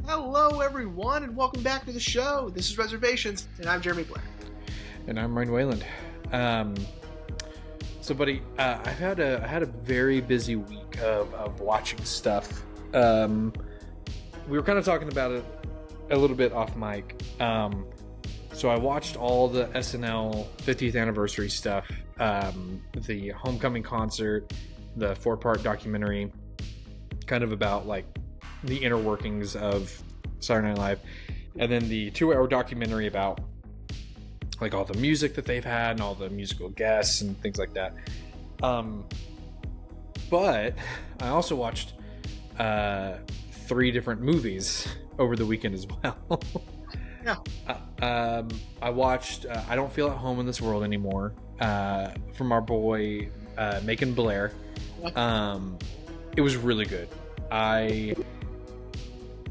Hello, everyone, and welcome back to the show. This is Reservations, and I'm Jeremy Blair. And I'm Ryan Wayland. So, buddy, I had a very busy week of watching stuff. We were kind of talking about it a little bit off mic. So I watched all the SNL 50th anniversary stuff, the Homecoming concert, the 4-part documentary, kind of about like the inner workings of Saturday Night Live, and then the 2-hour documentary about like all the music that they've had and all the musical guests and things like that. But I also watched 3 different movies over the weekend as well. Yeah. I watched I Don't Feel at Home in This World Anymore, from our boy Macon Blair. It was really good.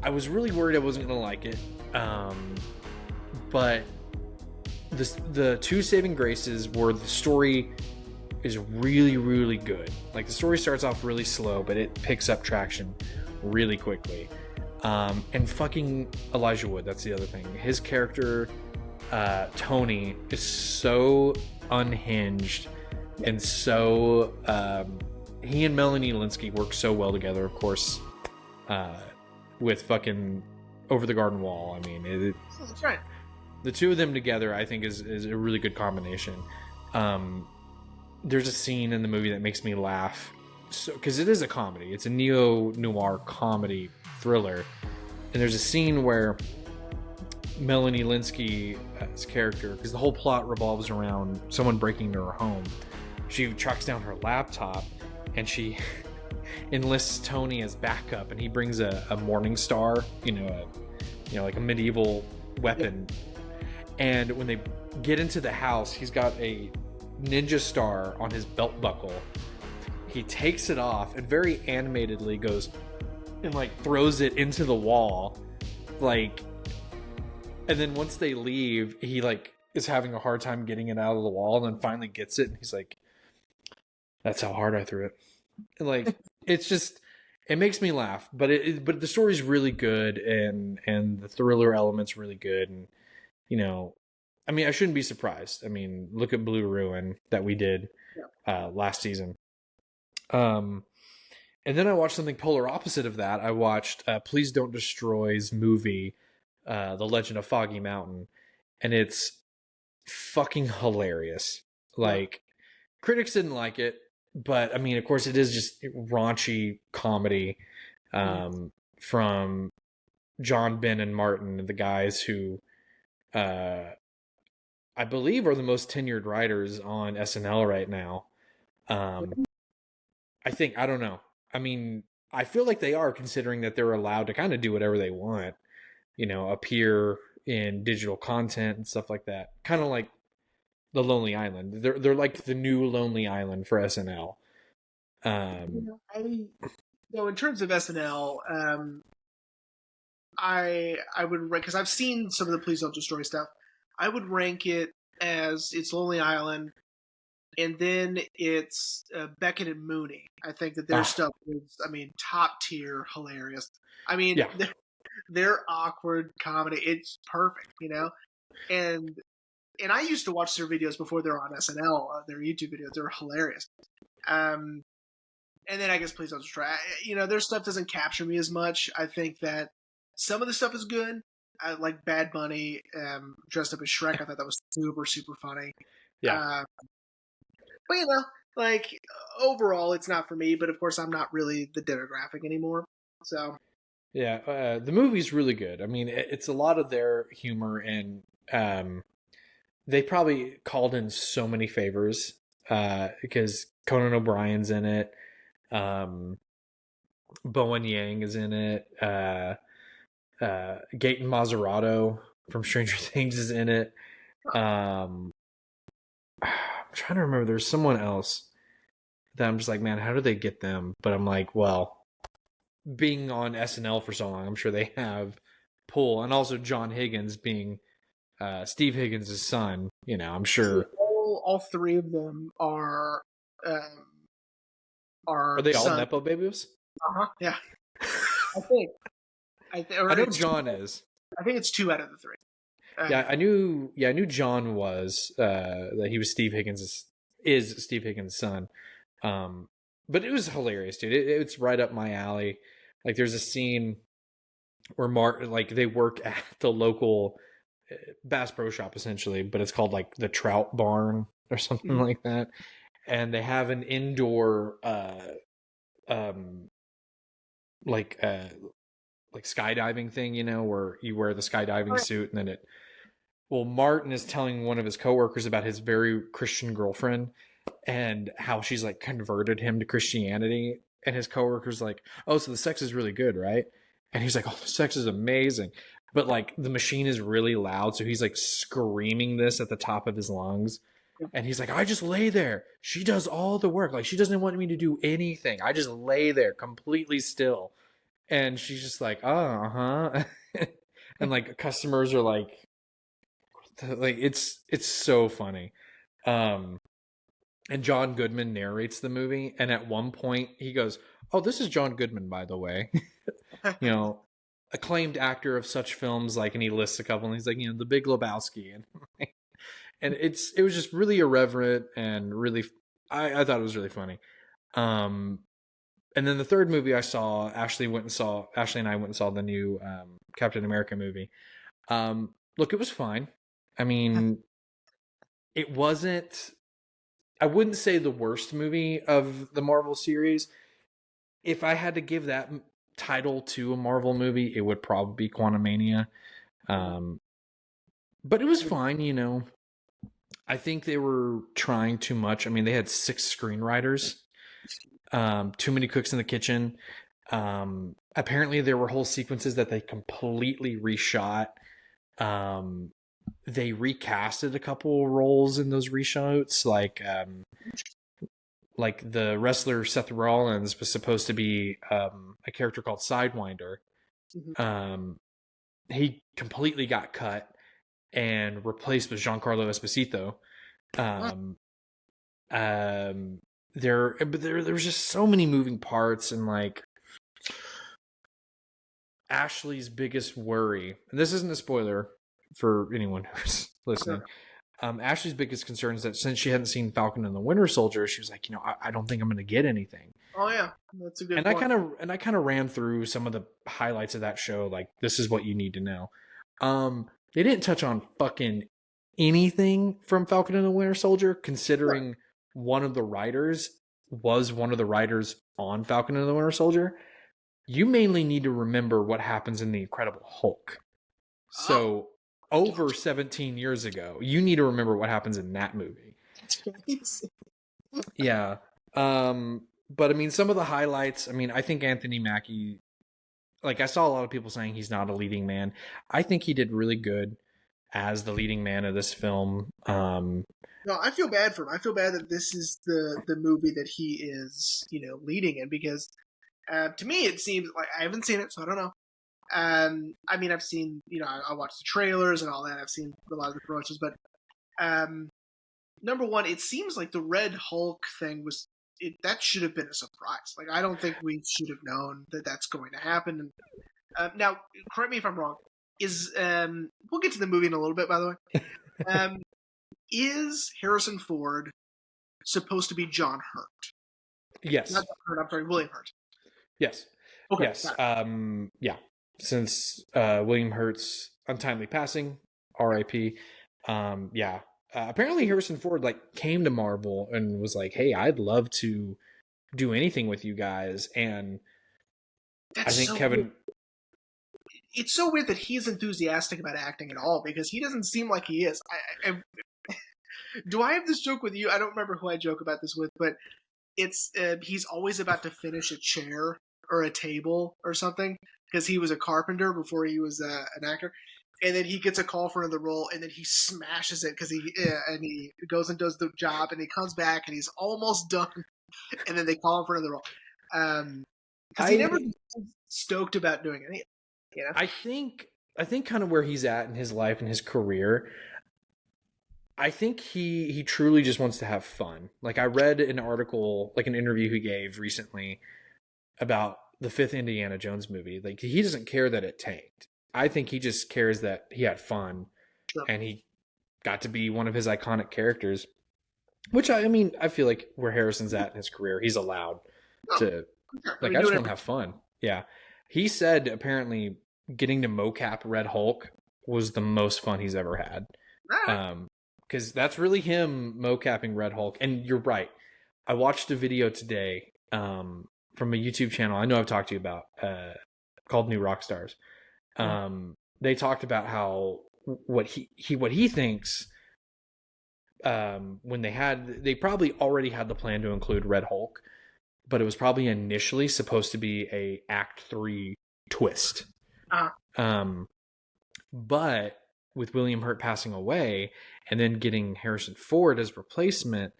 I was really worried I wasn't gonna like it, but the 2 saving graces were the story is really good. Like, the story starts off really slow, but it picks up traction really quickly. And fucking Elijah Wood, that's the other thing. His character, Tony, is so unhinged and so he and Melanie Linsky work so well together, of course, with fucking Over the Garden Wall. I mean, That's right. The 2 of them together, I think, is a really good combination. There's a scene in the movie that makes me laugh, because it is a comedy. It's a neo-noir comedy thriller. And there's a scene where Melanie Linsky's character, because the whole plot revolves around someone breaking into her home, she tracks down her laptop and she enlists Tony as backup, and he brings a Morning Star, like a medieval weapon. And when they get into the house, he's got a ninja star on his belt buckle. He takes it off and very animatedly goes and like throws it into the wall, like, and then once they leave, he like is having a hard time getting it out of the wall, and then finally gets it, and he's like, that's how hard I threw it. And like, it's just, it makes me laugh, but but the story's really good, and the thriller element's really good. And I mean, I shouldn't be surprised. I mean, look at Blue Ruin that we did last season. And then I watched something polar opposite of that. I watched Please Don't Destroy's movie, The Legend of Foggy Mountain, and it's fucking hilarious. Like, critics didn't like it, but I mean, of course, it is just raunchy comedy from John, Ben, and Martin, the guys who I believe are the most tenured writers on SNL right now. I think, I don't know. I mean, I feel like they are, considering that they're allowed to kind of do whatever they want, appear in digital content and stuff like that. Kind of like the Lonely Island. They're like the new Lonely Island for SNL. In terms of SNL, I would rank, because I've seen some of the Please Don't Destroy stuff. I would rank it as it's Lonely Island, and then it's Beckett and Mooney. I think that their stuff is, top tier hilarious. I mean, their awkward comedy, it's perfect, And I used to watch their videos before they're on SNL, their YouTube videos. They're hilarious. And then I guess Please Don't Destroy. Their stuff doesn't capture me as much. I think that some of the stuff is good. I like Bad Bunny dressed up as Shrek. I thought that was super funny. Yeah. But overall, it's not for me. But of course, I'm not really the demographic anymore. So yeah, the movie's really good. I mean, it's a lot of their humor, and they probably called in so many favors because Conan O'Brien's in it, Bowen Yang is in it, Gaten Mazzarato from Stranger Things is in it. I'm trying to remember. There's someone else that I'm just like, man, how do they get them? But I'm like, well, being on SNL for so long, I'm sure they have pull. And also John Higgins being Steve Higgins' son, I'm sure. All 3 of them are they all Nepo babies? Yeah. I think. I know John is. I think it's 2 out of the 3. Yeah, I knew. Yeah, I knew John was that he was Steve Higgins' son. But it was hilarious, dude. It's right up my alley. Like, there's a scene where they work at the local Bass Pro Shop essentially, but it's called like the Trout Barn or something like that, and they have an indoor like skydiving thing, where you wear the skydiving suit, and then Martin is telling one of his coworkers about his very Christian girlfriend and how she's like converted him to Christianity, and his coworker's like, "Oh, so the sex is really good, right?" And he's like, "Oh, the sex is amazing." But like the machine is really loud, so he's like screaming this at the top of his lungs. And he's like, "I just lay there. She does all the work. Like, she doesn't want me to do anything. I just lay there completely still." And she's just like, "Oh, uh-huh." And like customers are like it's so funny. And John Goodman narrates the movie, and at one point he goes, "Oh, this is John Goodman, by the way." Acclaimed actor of such films, like, and he lists a couple, and he's like, The Big Lebowski, and it was just really irreverent and really, I thought it was really funny. And then the third movie I saw, Ashley and I went and saw the new Captain America movie. Look, it was fine. I mean, it wasn't, I wouldn't say the worst movie of the Marvel series. If I had to give that title to a Marvel movie, it would probably be Quantumania. But it was fine, I think they were trying too much. I mean, they had 6 screenwriters, too many cooks in the kitchen. Apparently there were whole sequences that they completely reshot. They recasted a couple roles in those reshoots, like the wrestler Seth Rollins was supposed to be a character called Sidewinder. He completely got cut and replaced with Giancarlo Esposito. There was just so many moving parts, and like Ashley's biggest worry, and this isn't a spoiler for anyone who's listening. Ashley's biggest concern is that since she hadn't seen Falcon and the Winter Soldier, she was like, I don't think I'm going to get anything. Oh yeah, that's a good. And point. I kind of ran through some of the highlights of that show. Like, this is what you need to know. They didn't touch on fucking anything from Falcon and the Winter Soldier, considering one of the writers was one of the writers on Falcon and the Winter Soldier. You mainly need to remember what happens in the Incredible Hulk. So over 17 years ago, you need to remember what happens in that movie. Yeah. But I mean, some of the highlights, I mean, I think Anthony Mackie, like, I saw a lot of people saying he's not a leading man. I think he did really good as the leading man of this film. No, I feel bad for him. I feel bad that this is the movie that he is, leading in, because to me it seems like, I haven't seen it, so I don't know. I mean, I've seen, I watched the trailers and all that. I've seen a lot of the promotions, but number one, it seems like the Red Hulk thing that should have been a surprise. Like, I don't think we should have known that that's going to happen. And now, correct me if I'm wrong. We'll get to the movie in a little bit, by the way. Is Harrison Ford supposed to be John Hurt? Yes. Not John Hurt, I'm sorry, William Hurt. Yes. Okay. Yes. Yeah. Since William Hurt's untimely passing, R.I.P. Yeah. Apparently Harrison Ford came to Marvel and was like, "Hey, I'd love to do anything with you guys." And I think Kevin. Weird. It's so weird that he's enthusiastic about acting at all, because he doesn't seem like he is. Do I have this joke with you? I don't remember who I joke about this with, but it's he's always about to finish a chair or a table or something, because he was a carpenter before he was an actor. And then he gets a call for another role, and then he smashes it because he goes and does the job, and he comes back and he's almost done, and then they call him for another role. Because he never stoked about doing it. I think kind of where he's at in his life and his career, I think he truly just wants to have fun. Like, I read an article, like an interview he gave recently about the fifth Indiana Jones movie. Like, he doesn't care that it tanked. I think he just cares that he had fun and he got to be one of his iconic characters. Which I mean, I feel like where Harrison's at in his career, he's allowed to. Like, I just want to have fun. Yeah, he said apparently getting to mocap Red Hulk was the most fun he's ever had. Because that's really him mocapping Red Hulk. And you're right. I watched a video today from a YouTube channel I know I've talked to you about called New Rockstars. They talked about how what he thinks when they probably already had the plan to include Red Hulk, but it was probably initially supposed to be a Act 3 twist. But with William Hurt passing away and then getting Harrison Ford as replacement,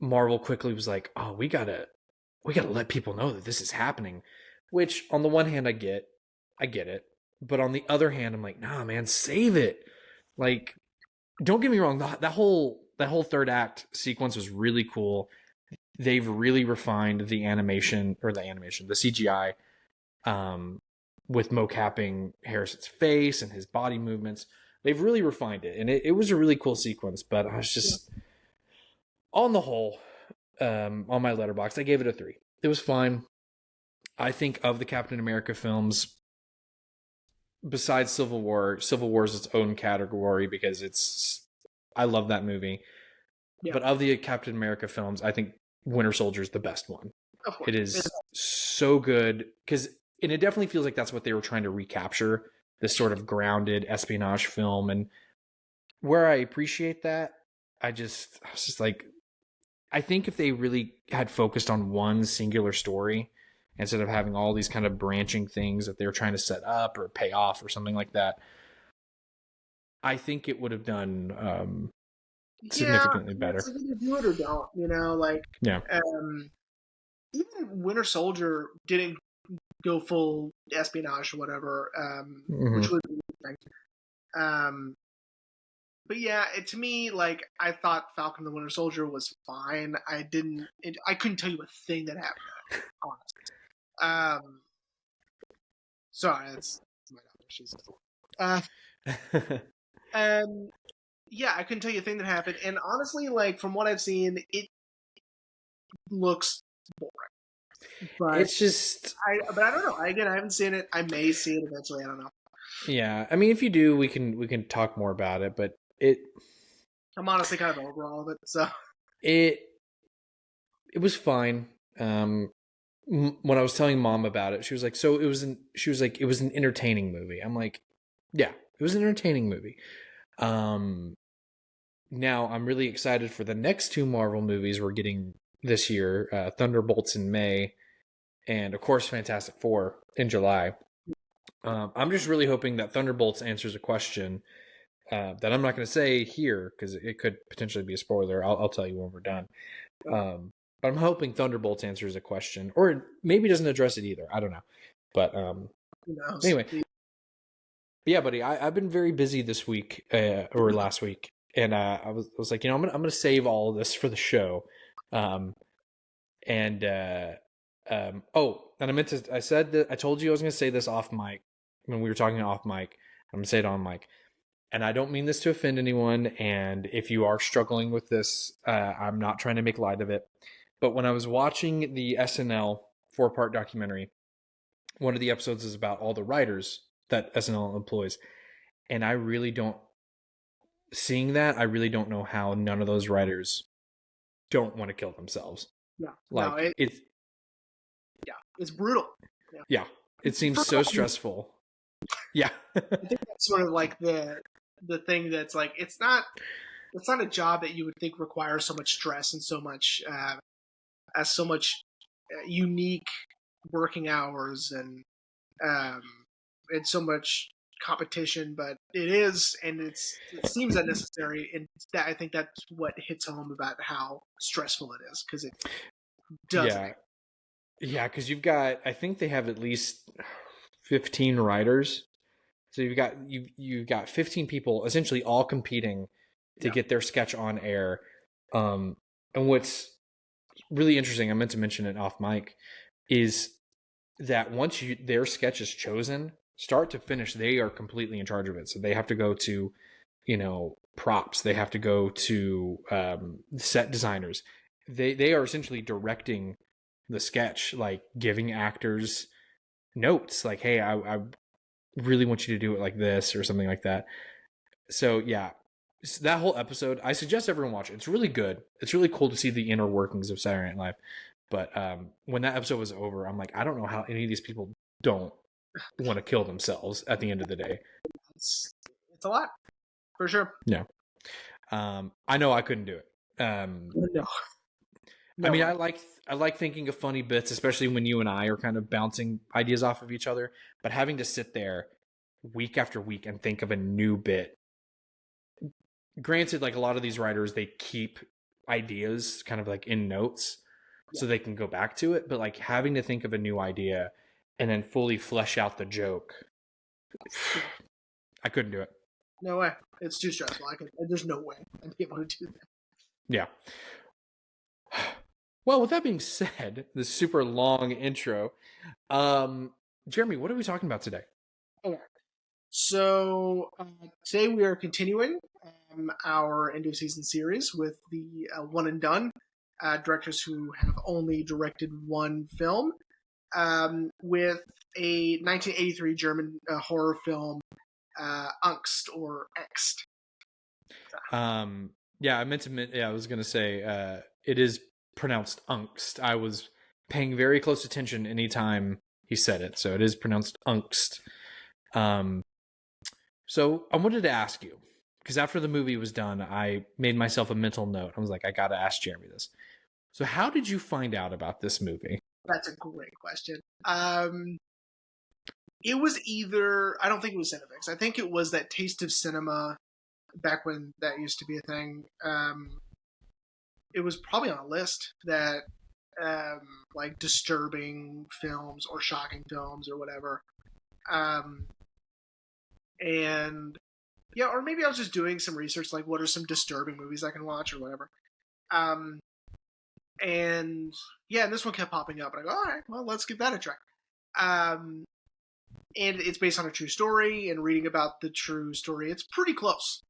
Marvel quickly was like, "Oh, we gotta let people know that this is happening." Which, on the one hand, I get it, but on the other hand, I'm like, "Nah, man, save it." Like, don't get me wrong, that whole third act sequence was really cool. They've really refined the CGI, with mocapping Harrison's face and his body movements. They've really refined it, and it was a really cool sequence. But I was just, on the whole, on my Letterboxd, I gave it a 3. It was fine. I think of the Captain America films, besides Civil War is its own category because I love that movie. Yeah. But of the Captain America films, I think Winter Soldier is the best one. It is so good and it definitely feels like that's what they were trying to recapture, this sort of grounded espionage film. And where I appreciate that, I was just like, I think if they really had focused on one singular story instead of having all these kind of branching things that they were trying to set up or pay off or something like that, I think it would have done significantly better. It's either do it or don't, like, even Winter Soldier didn't go full espionage or whatever, which was but yeah, to me, like, I thought Falcon and the Winter Soldier was fine. I couldn't tell you a thing that happened, honestly. Sorry, that's my daughter. She's yeah, I couldn't tell you a thing that happened, and honestly, like, from what I've seen, it looks boring. But it's just, but I don't know. I haven't seen it. I may see it eventually. I don't know. Yeah, I mean, if you do, we can talk more about it. But I'm honestly kind of over all of it. So it was fine. When I was telling Mom about it, she was like, "So it was an entertaining movie." I'm like, "Yeah, it was an entertaining movie." Now I'm really excited for the next 2 Marvel movies we're getting this year, Thunderbolts in May, and of course Fantastic Four in July. I'm just really hoping that Thunderbolts answers a question that I'm not going to say here because it could potentially be a spoiler. I'll tell you when we're done. But I'm hoping Thunderbolts answers a question, or maybe doesn't address it either. I don't know. But anyway, yeah, buddy, I've been very busy this week or last week, and I was like, I'm gonna save all of this for the show. And I said that I told you I was gonna say this off mic when we were talking off mic. I'm gonna say it on mic. And I don't mean this to offend anyone. And if you are struggling with this, I'm not trying to make light of it. But when I was watching the SNL 4-part documentary, one of the episodes is about all the writers that SNL employs. And I really don't know how none of those writers don't want to kill themselves. Yeah. Like, it's brutal. Yeah. It seems so stressful. Yeah. I think that's sort of like the thing that's like, it's not a job that you would think requires so much stress and so much unique working hours and so much competition, but it is, and it seems unnecessary, and I think that's what hits home about how stressful it is, because it does. Yeah, because you've got, I think they have at least 15 writers. So you've got 15 people essentially all competing to get their sketch on air. And what's really interesting, I meant to mention it off mic, is that once their sketch is chosen, start to finish, they are completely in charge of it. So they have to go to, props. They have to go to set designers. They are essentially directing the sketch, like giving actors notes, like, hey, I really want you to do it like this or something like that. So yeah, that whole episode, I suggest everyone watch it. It's really good. It's really cool to see the inner workings of Saturday Night Live. But when that episode was over, I'm like, I don't know how any of these people don't want to kill themselves at the end of the day. It's a lot, for sure. Yeah. I know I couldn't do it. No. I mean, I like thinking of funny bits, especially when you and I are kind of bouncing ideas off of each other. But having to sit there week after week and think of a new bit. Granted, like a lot of these writers, they keep ideas kind of like in notes so they can go back to it. But like having to think of a new idea and then fully flesh out the joke, I couldn't do it. No way. It's too stressful. There's no way I'd be able to do that. Yeah. Well, with that being said, this super long intro, Jeremy, what are we talking about today? Okay. So today we are continuing our end of season series with the one and done directors who have only directed one film, with a 1983 German horror film, Angst or Angst. Yeah, I meant to. Yeah, I was gonna say it is pronounced Angst. I was paying very close attention anytime he said it, so it is pronounced Angst. So I wanted to ask you, because after the movie was done, I made myself a mental note. I was like, I gotta ask Jeremy this. So how did you find out about this movie? That's a great question. It was either, I don't think it was Cinefix. I think it was that Taste of Cinema back when that used to be a thing. It was probably on a list that like disturbing films or shocking films or whatever. And yeah, or maybe I was just doing some research, like what are some disturbing movies I can watch or whatever. And yeah, and this one kept popping up, and I go, all right, well, let's give that a try. And it's based on a true story, and reading about the true story, it's pretty close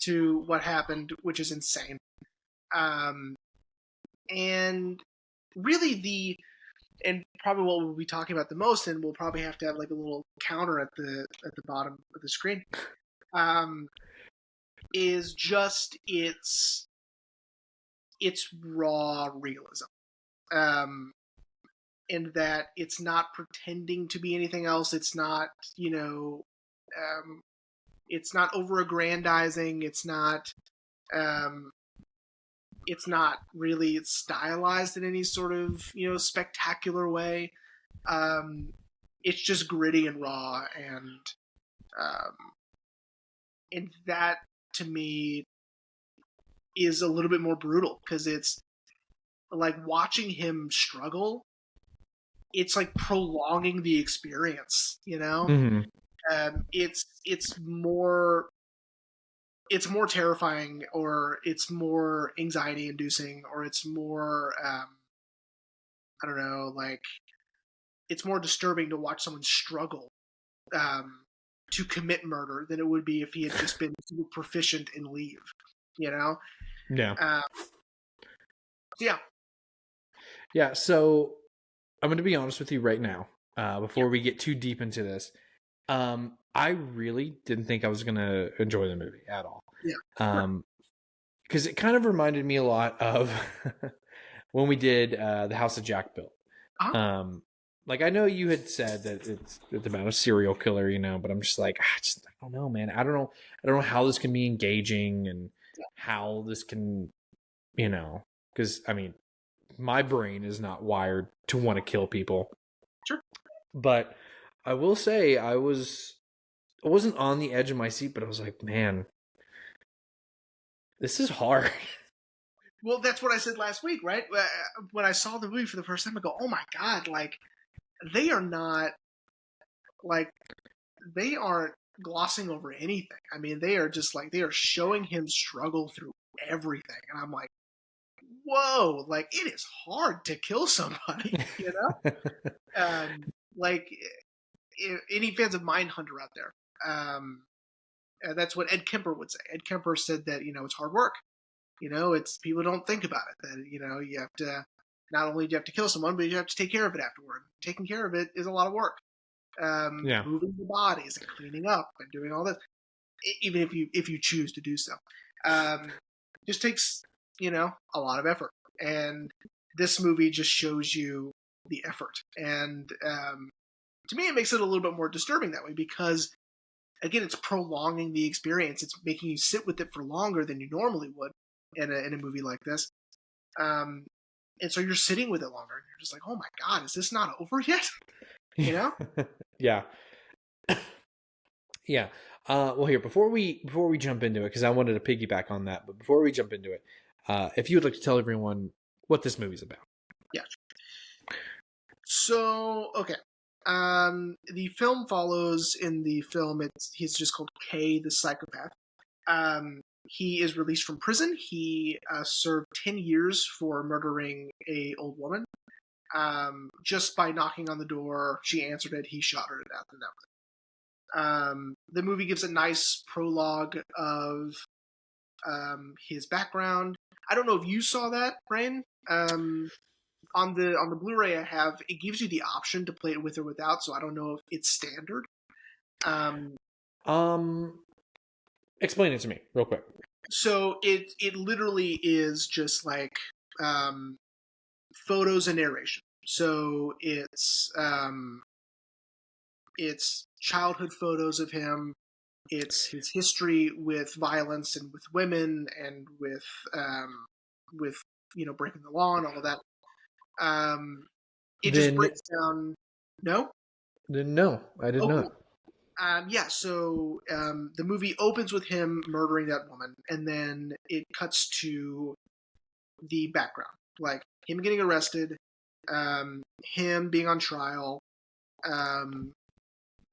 to what happened, which is insane. And really and probably what we'll be talking about the most, and we'll probably have to have like a little counter at the bottom of the screen, is just its raw realism. In that it's not pretending to be anything else. It's not, it's not over-aggrandizing. It's not really stylized in any sort of, spectacular way. It's just gritty and raw, and that to me is a little bit more brutal, because it's like watching him struggle. It's like prolonging the experience, Mm-hmm. It's more terrifying, or it's more anxiety inducing, or it's more I don't know, like it's more disturbing to watch someone struggle to commit murder than it would be if he had just been proficient in leave, Yeah. Yeah. So I'm going to be honest with you right now, before we get too deep into this. I really didn't think I was going to enjoy the movie at all. Yeah. Because it kind of reminded me a lot of when we did The House of Jack built. Uh-huh. Like, I know you had said that it's about a serial killer, but I'm just like, I don't know, man. I don't know how this can be engaging, and how this can, because I mean, my brain is not wired to want to kill people. Sure. But I will say I wasn't on the edge of my seat, but I was like, man, this is hard. Well, that's what I said last week, right? When I saw the movie for the first time, I go, oh my God, like, they aren't glossing over anything. I mean, they are just like, they are showing him struggle through everything. And I'm like, whoa, like it is hard to kill somebody, you know? Like any fans of Mindhunter out there, that's what Ed Kemper would say. Ed Kemper said that, it's hard work. It's people don't think about it. That, you have to, not only do you have to kill someone, but you have to take care of it afterward. Taking care of it is a lot of work. Moving the bodies and cleaning up and doing all this, even if you choose to do so, just takes, a lot of effort. And this movie just shows you the effort. And to me, it makes it a little bit more disturbing that way because, again, it's prolonging the experience. It's making you sit with it for longer than you normally would in a movie like this. And so you're sitting with it longer. And you're just like, oh my God, is this not over yet? Yeah. Yeah. Well, here, before we jump into it, because I wanted to piggyback on that, but before we jump into it, if you would like to tell everyone what this movie's about. Yeah. So, okay. The film follows, in the film, he's just called K, the psychopath. He is released from prison. He served 10 years for murdering a old woman. Just by knocking on the door, she answered it, he shot her to death, and that was it. The movie gives a nice prologue of his background. I don't know if you saw that, Brian. On the Blu-ray I have, it gives you the option to play it with or without, so I don't know if it's standard. Explain it to me real quick. So it literally is just like photos and narration. So it's childhood photos of him. It's his history with violence and with women and with breaking the law and all of that. It just breaks down. No? No, I did not. So the movie opens with him murdering that woman, and then it cuts to the background, like him getting arrested, him being on trial.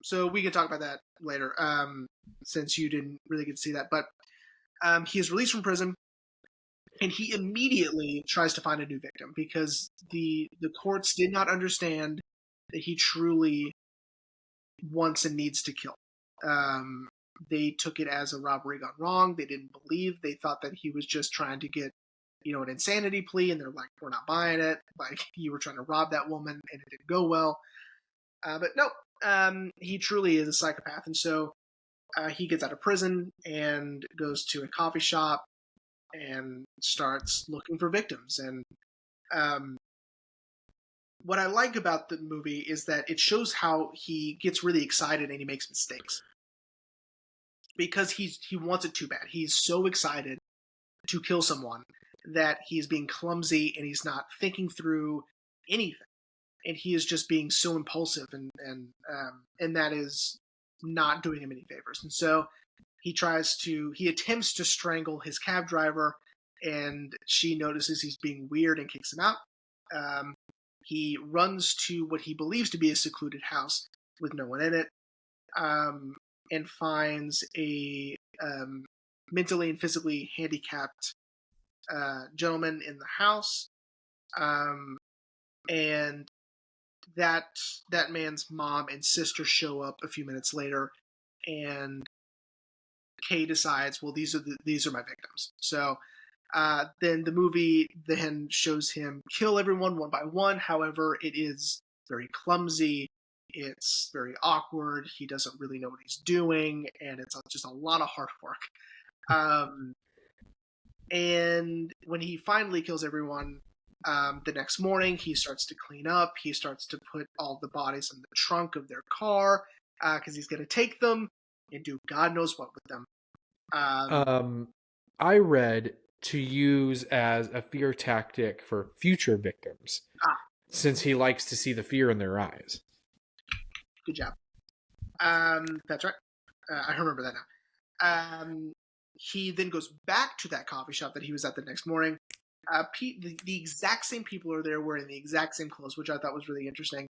So we can talk about that later, since you didn't really get to see that. But he is released from prison, and he immediately tries to find a new victim because the courts did not understand that he truly wants and needs to kill. They took it as a robbery gone wrong. They didn't believe. They thought that he was just trying to get, an insanity plea, and they're like, we're not buying it. Like, you were trying to rob that woman, and it didn't go well. But no, he truly is a psychopath. And so he gets out of prison and goes to a coffee shop and starts looking for victims. And what I like about the movie is that it shows how he gets really excited and he makes mistakes. Because he wants it too bad. He's so excited to kill someone that he's being clumsy and he's not thinking through anything. And he is just being so impulsive, and that is not doing him any favors. And so he attempts to strangle his cab driver, and she notices he's being weird and kicks him out. He runs to what he believes to be a secluded house with no one in it, and finds a mentally and physically handicapped gentleman in the house. And that man's mom and sister show up a few minutes later, and Kay decides, well, these are my victims. So then the movie then shows him kill everyone one by one. However, it is very clumsy. It's very awkward. He doesn't really know what he's doing, and it's just a lot of hard work. And when he finally kills everyone, the next morning, he starts to clean up. He starts to put all the bodies in the trunk of their car because he's going to take them and do God knows what with them. I read to use as a fear tactic for future victims, since he likes to see the fear in their eyes. Good job. That's right. I remember that now. He then goes back to that coffee shop that he was at the next morning. The exact same people are there wearing the exact same clothes, which I thought was really interesting.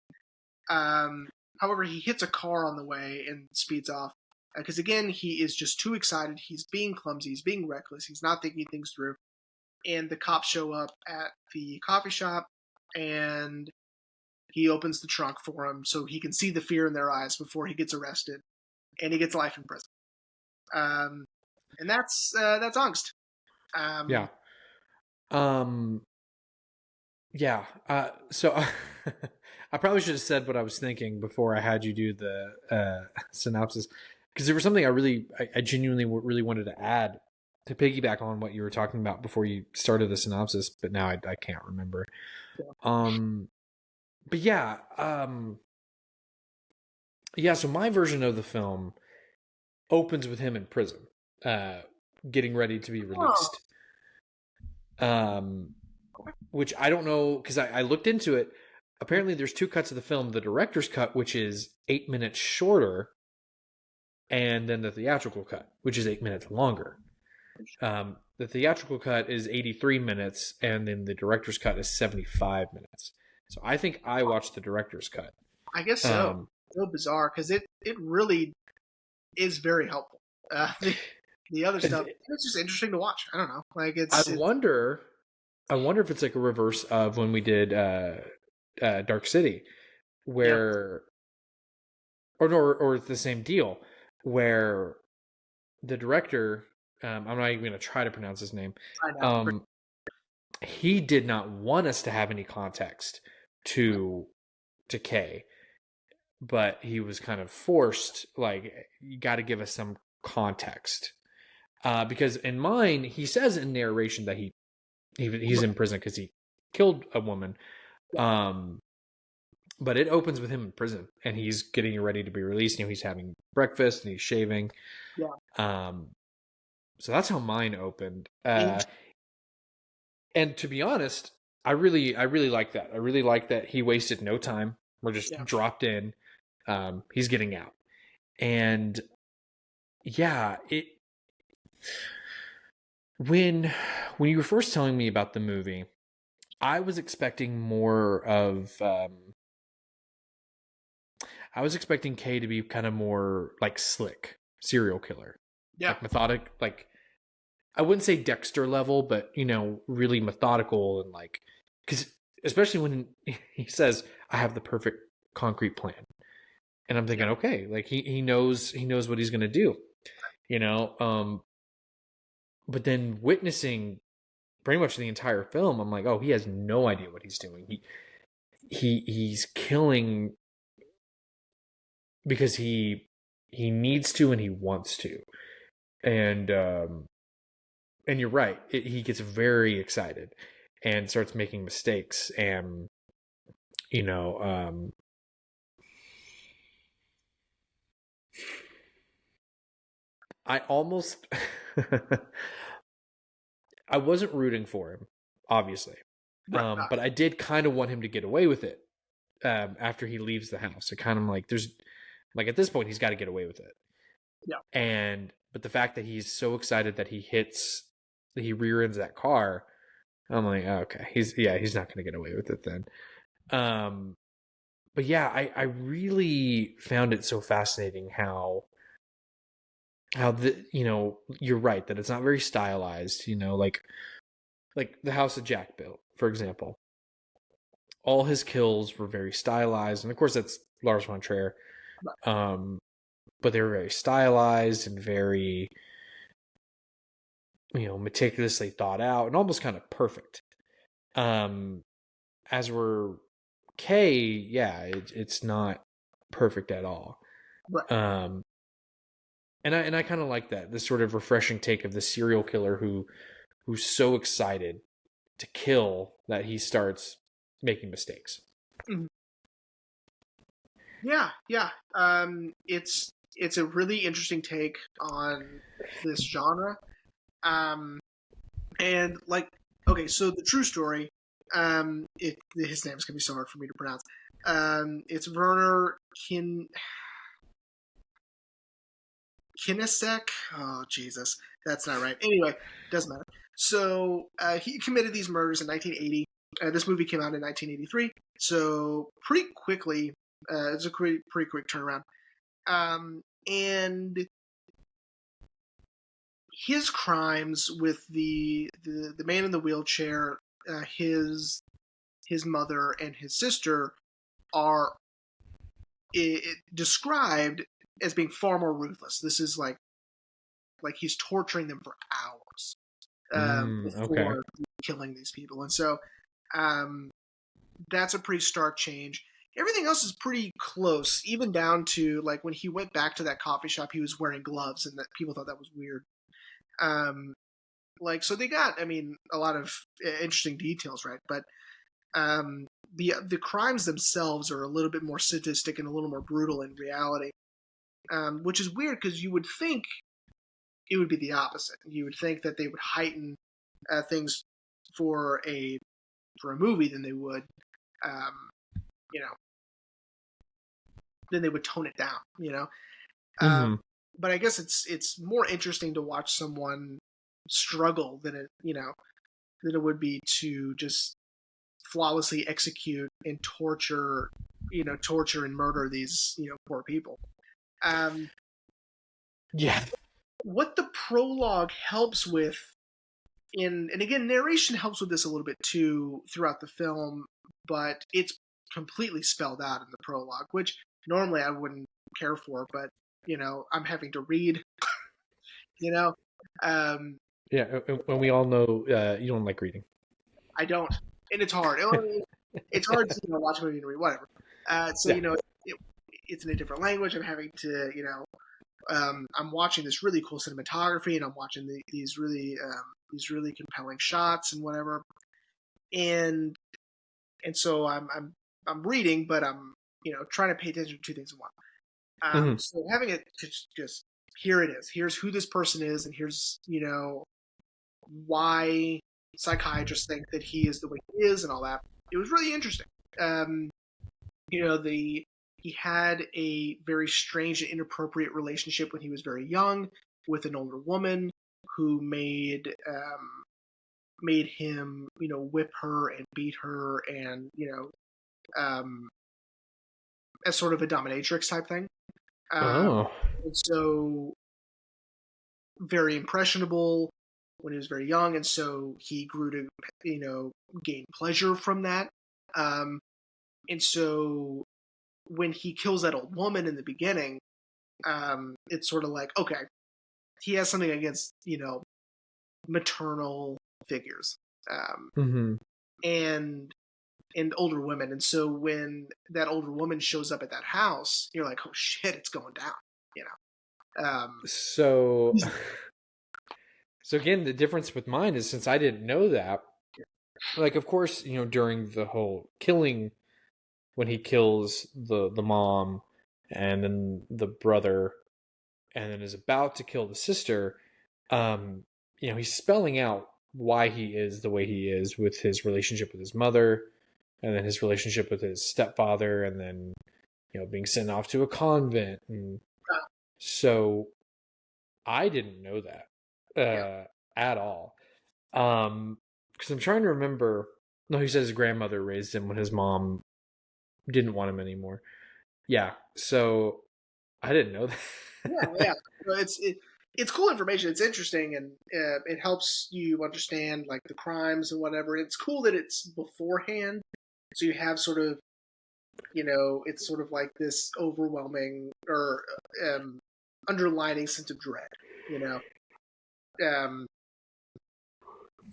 However, he hits a car on the way and speeds off. Because again, he is just too excited. He's being clumsy. He's being reckless. He's not thinking things through. and the cops show up at the coffee shop, and he opens the trunk for him so he can see the fear in their eyes before he gets arrested, and he gets life in prison. And that's Angst. Yeah. Yeah. So I probably should have said what I was thinking before I had you do the synopsis, because there was something I genuinely really wanted to add to piggyback on what you were talking about before you started the synopsis, but now I can't remember. But yeah. Yeah. So my version of the film opens with him in prison, getting ready to be released. Which I don't know, because I looked into it. Apparently there's two cuts of the film: the director's cut, which is 8 minutes shorter, and then the theatrical cut, which is 8 minutes longer. The theatrical cut is 83 minutes, and then the director's cut is 75 minutes. So I think I watched the director's cut. I guess so. So bizarre, because it really is very helpful. The other stuff, it's just interesting to watch. I don't know. Like I wonder if it's like a reverse of when we did Dark City, where, or it's the same deal, where the director, I'm not even going to try to pronounce his name. He did not want us to have any context to Kay, but he was kind of forced. Like, you got to give us some context, because in mine, he says in narration that he's in prison because he killed a woman. But it opens with him in prison, and he's getting ready to be released. He's having breakfast and he's shaving. Yeah. So that's how mine opened. And to be honest, I really like that. I really like that he wasted no time. We're just dropped in. He's getting out. And yeah, when you were first telling me about the movie, I was expecting more of, I was expecting Kay to be kind of more like slick serial killer. Yeah. Like methodic, like, I wouldn't say Dexter level, but, really methodical, and like, because especially when he says, I have the perfect concrete plan. And I'm thinking, okay, like he knows what he's going to do, but then witnessing pretty much the entire film, I'm like, oh, he has no idea what he's doing. He's killing because he needs to, and he wants to. And you're right. He gets very excited and starts making mistakes, and I almost I wasn't rooting for him, obviously, but I did kind of want him to get away with it after he leaves the house. I kind of like, there's like, at this point he's got to get away with it. Yeah. But the fact that he's so excited that he rear ends that car, I'm like, oh, okay, he's not going to get away with it then. But yeah, I really found it so fascinating how you're right that it's not very stylized, like the house that Jack built, for example. All his kills were very stylized, and of course that's Lars von Trier. But they were very stylized and very, meticulously thought out and almost kind of perfect. As were Kay, it's not perfect at all. Right. And I kind of like that, this sort of refreshing take of the serial killer who's so excited to kill that he starts making mistakes. Mm-hmm. Yeah. It's a really interesting take on this genre. And like, okay, so the true story, his name's gonna be so hard for me to pronounce. It's Werner Kinesek. Oh, Jesus. That's not right. Anyway, doesn't matter. So he committed these murders in 1980. This movie came out in 1983. So pretty quickly, it's a pretty quick turnaround. And his crimes with the man in the wheelchair, his mother and his sister are described as being far more ruthless. This is like he's torturing them for hours Okay. before killing these people, and so that's a pretty stark change. Everything else is pretty close, even down to like when he went back to that coffee shop, he was wearing gloves, and that people thought that was weird. Like, so they got, I mean, a lot of interesting details, right? But the crimes themselves are a little bit more sadistic and a little more brutal in reality, which is weird because you would think it would be the opposite. You would think that they would heighten things for a movie than they would, you know, then they would tone it down, you know. But I guess it's more interesting to watch someone struggle than it would be to just flawlessly execute and torture and murder these poor people. Yeah. What the prologue helps with, and again, narration helps with this a little bit too throughout the film, but it's completely spelled out in the prologue, which normally I wouldn't care for, but I'm having to read. Yeah, and we all know you don't like reading. I don't, and it's hard. It's hard to watch a movie and read whatever. It's in a different language. I'm having to I'm watching this really cool cinematography, and I'm watching these really compelling shots and whatever, and so I'm reading, but I'm trying to pay attention to two things at once. So having it just here it is. Here's who this person is, and here's why psychiatrists think that he is the way he is, and all that. It was really interesting. He had a very strange and inappropriate relationship when he was very young with an older woman who made him, whip her and beat her, and as sort of a dominatrix type thing. And so very impressionable when he was very young, and so he grew to gain pleasure from that. And so when he kills that old woman in the beginning, it's sort of like, okay, he has something against maternal figures, and older women. And so when that older woman shows up at that house, you're like, oh shit, it's going down. So again, the difference with mine is, since I didn't know that, like, of course, during the whole killing, when he kills the mom and then the brother, and then is about to kill the sister, he's spelling out why he is the way he is, with his relationship with his mother, and then his relationship with his stepfather, and then being sent off to a convent. And so I didn't know that at all, because I'm trying to remember. No, he says his grandmother raised him when his mom didn't want him anymore. Yeah, so I didn't know that. Yeah. It's cool information. It's interesting, and it helps you understand like the crimes and whatever. It's cool that it's beforehand, so you have sort of, it's sort of like this overwhelming or underlining sense of dread,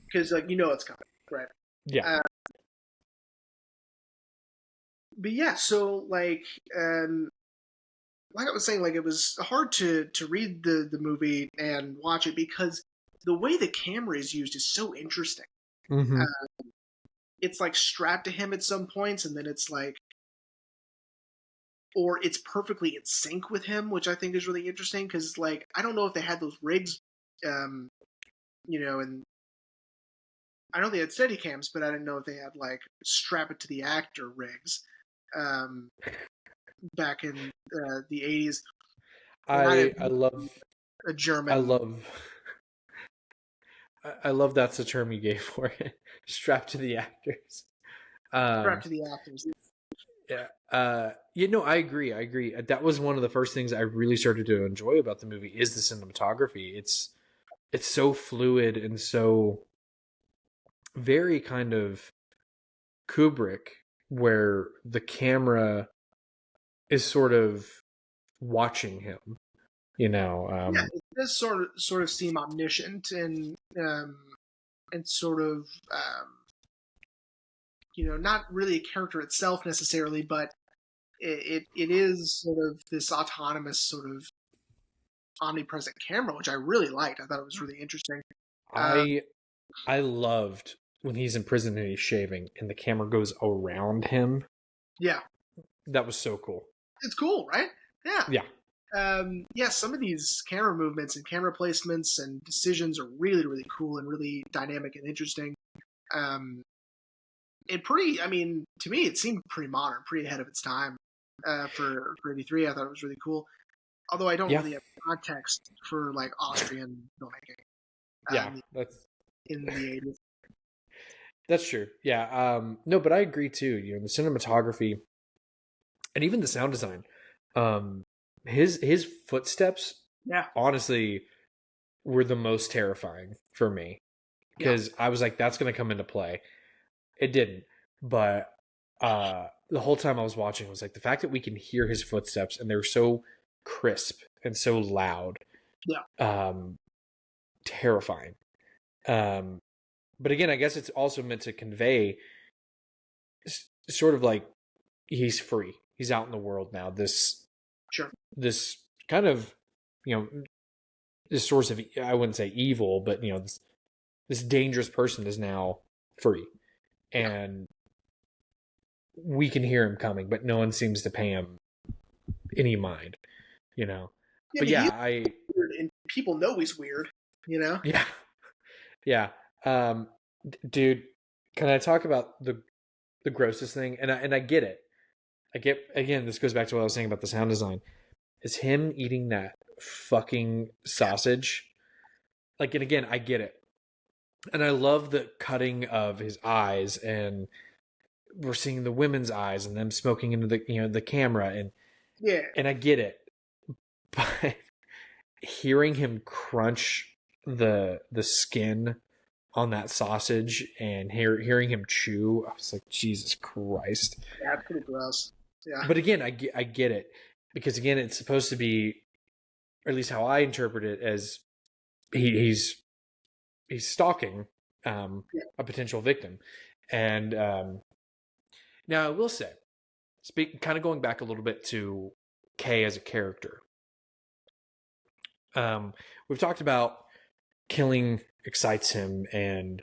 because like it's coming, right? Yeah. But yeah, so like I was saying, like, it was hard to read the movie and watch it because the way the camera is used is so interesting. It's like strapped to him at some points, and then it's like, or it's perfectly in sync with him, which I think is really interesting because, like, I don't know if they had those rigs, and I know they had steady cams, but I didn't know if they had like strap it to the actor rigs. Back in the 80s. I love a German. I love that's the term you gave for it. Strapped to the actors. Strapped to the actors. Yeah. I agree. That was one of the first things I really started to enjoy about the movie, is the cinematography. it's so fluid and so very kind of Kubrick, where the camera is sort of watching him, you know. It does sort of seem omniscient and sort of not really a character itself necessarily, but it is sort of this autonomous sort of omnipresent camera, which I really liked. I thought it was really interesting. I loved when he's in prison and he's shaving and the camera goes around him. Yeah. That was so cool. It's cool, right? Yeah. Yeah. Some of these camera movements and camera placements and decisions are really, really cool and really dynamic and interesting. To me, it seemed pretty modern, pretty ahead of its time for 83. I thought it was really cool. Although I don't really have context for like Austrian filmmaking. That's in the 80s. That's true. Yeah. No, but I agree too. You know, the cinematography and even the sound design. His footsteps, honestly, were the most terrifying for me because I was like, that's going to come into play. It didn't, but the whole time I was watching, I was like, the fact that we can hear his footsteps and they're so crisp and so loud, terrifying. But again, I guess it's also meant to convey sort of like he's free. He's out in the world now. This kind of, this source of, I wouldn't say evil, but this dangerous person is now free, and we can hear him coming, but no one seems to pay him any mind, But weird, and people know he's weird, Yeah. Dude, can I talk about the grossest thing? And I get it. Again, this goes back to what I was saying about the sound design. Is him eating that fucking sausage. Like, and again, I get it. And I love the cutting of his eyes, and we're seeing the women's eyes and them smoking into the camera, and I get it. But hearing him crunch the skin on that sausage and hearing him chew, I was like, Jesus Christ. Yeah, it's pretty gross. Yeah. But again, I get it, because again, it's supposed to be, or at least how I interpret it, as he's stalking a potential victim. And now I will say, kind of going back a little bit to Kay as a character. We've talked about killing excites him and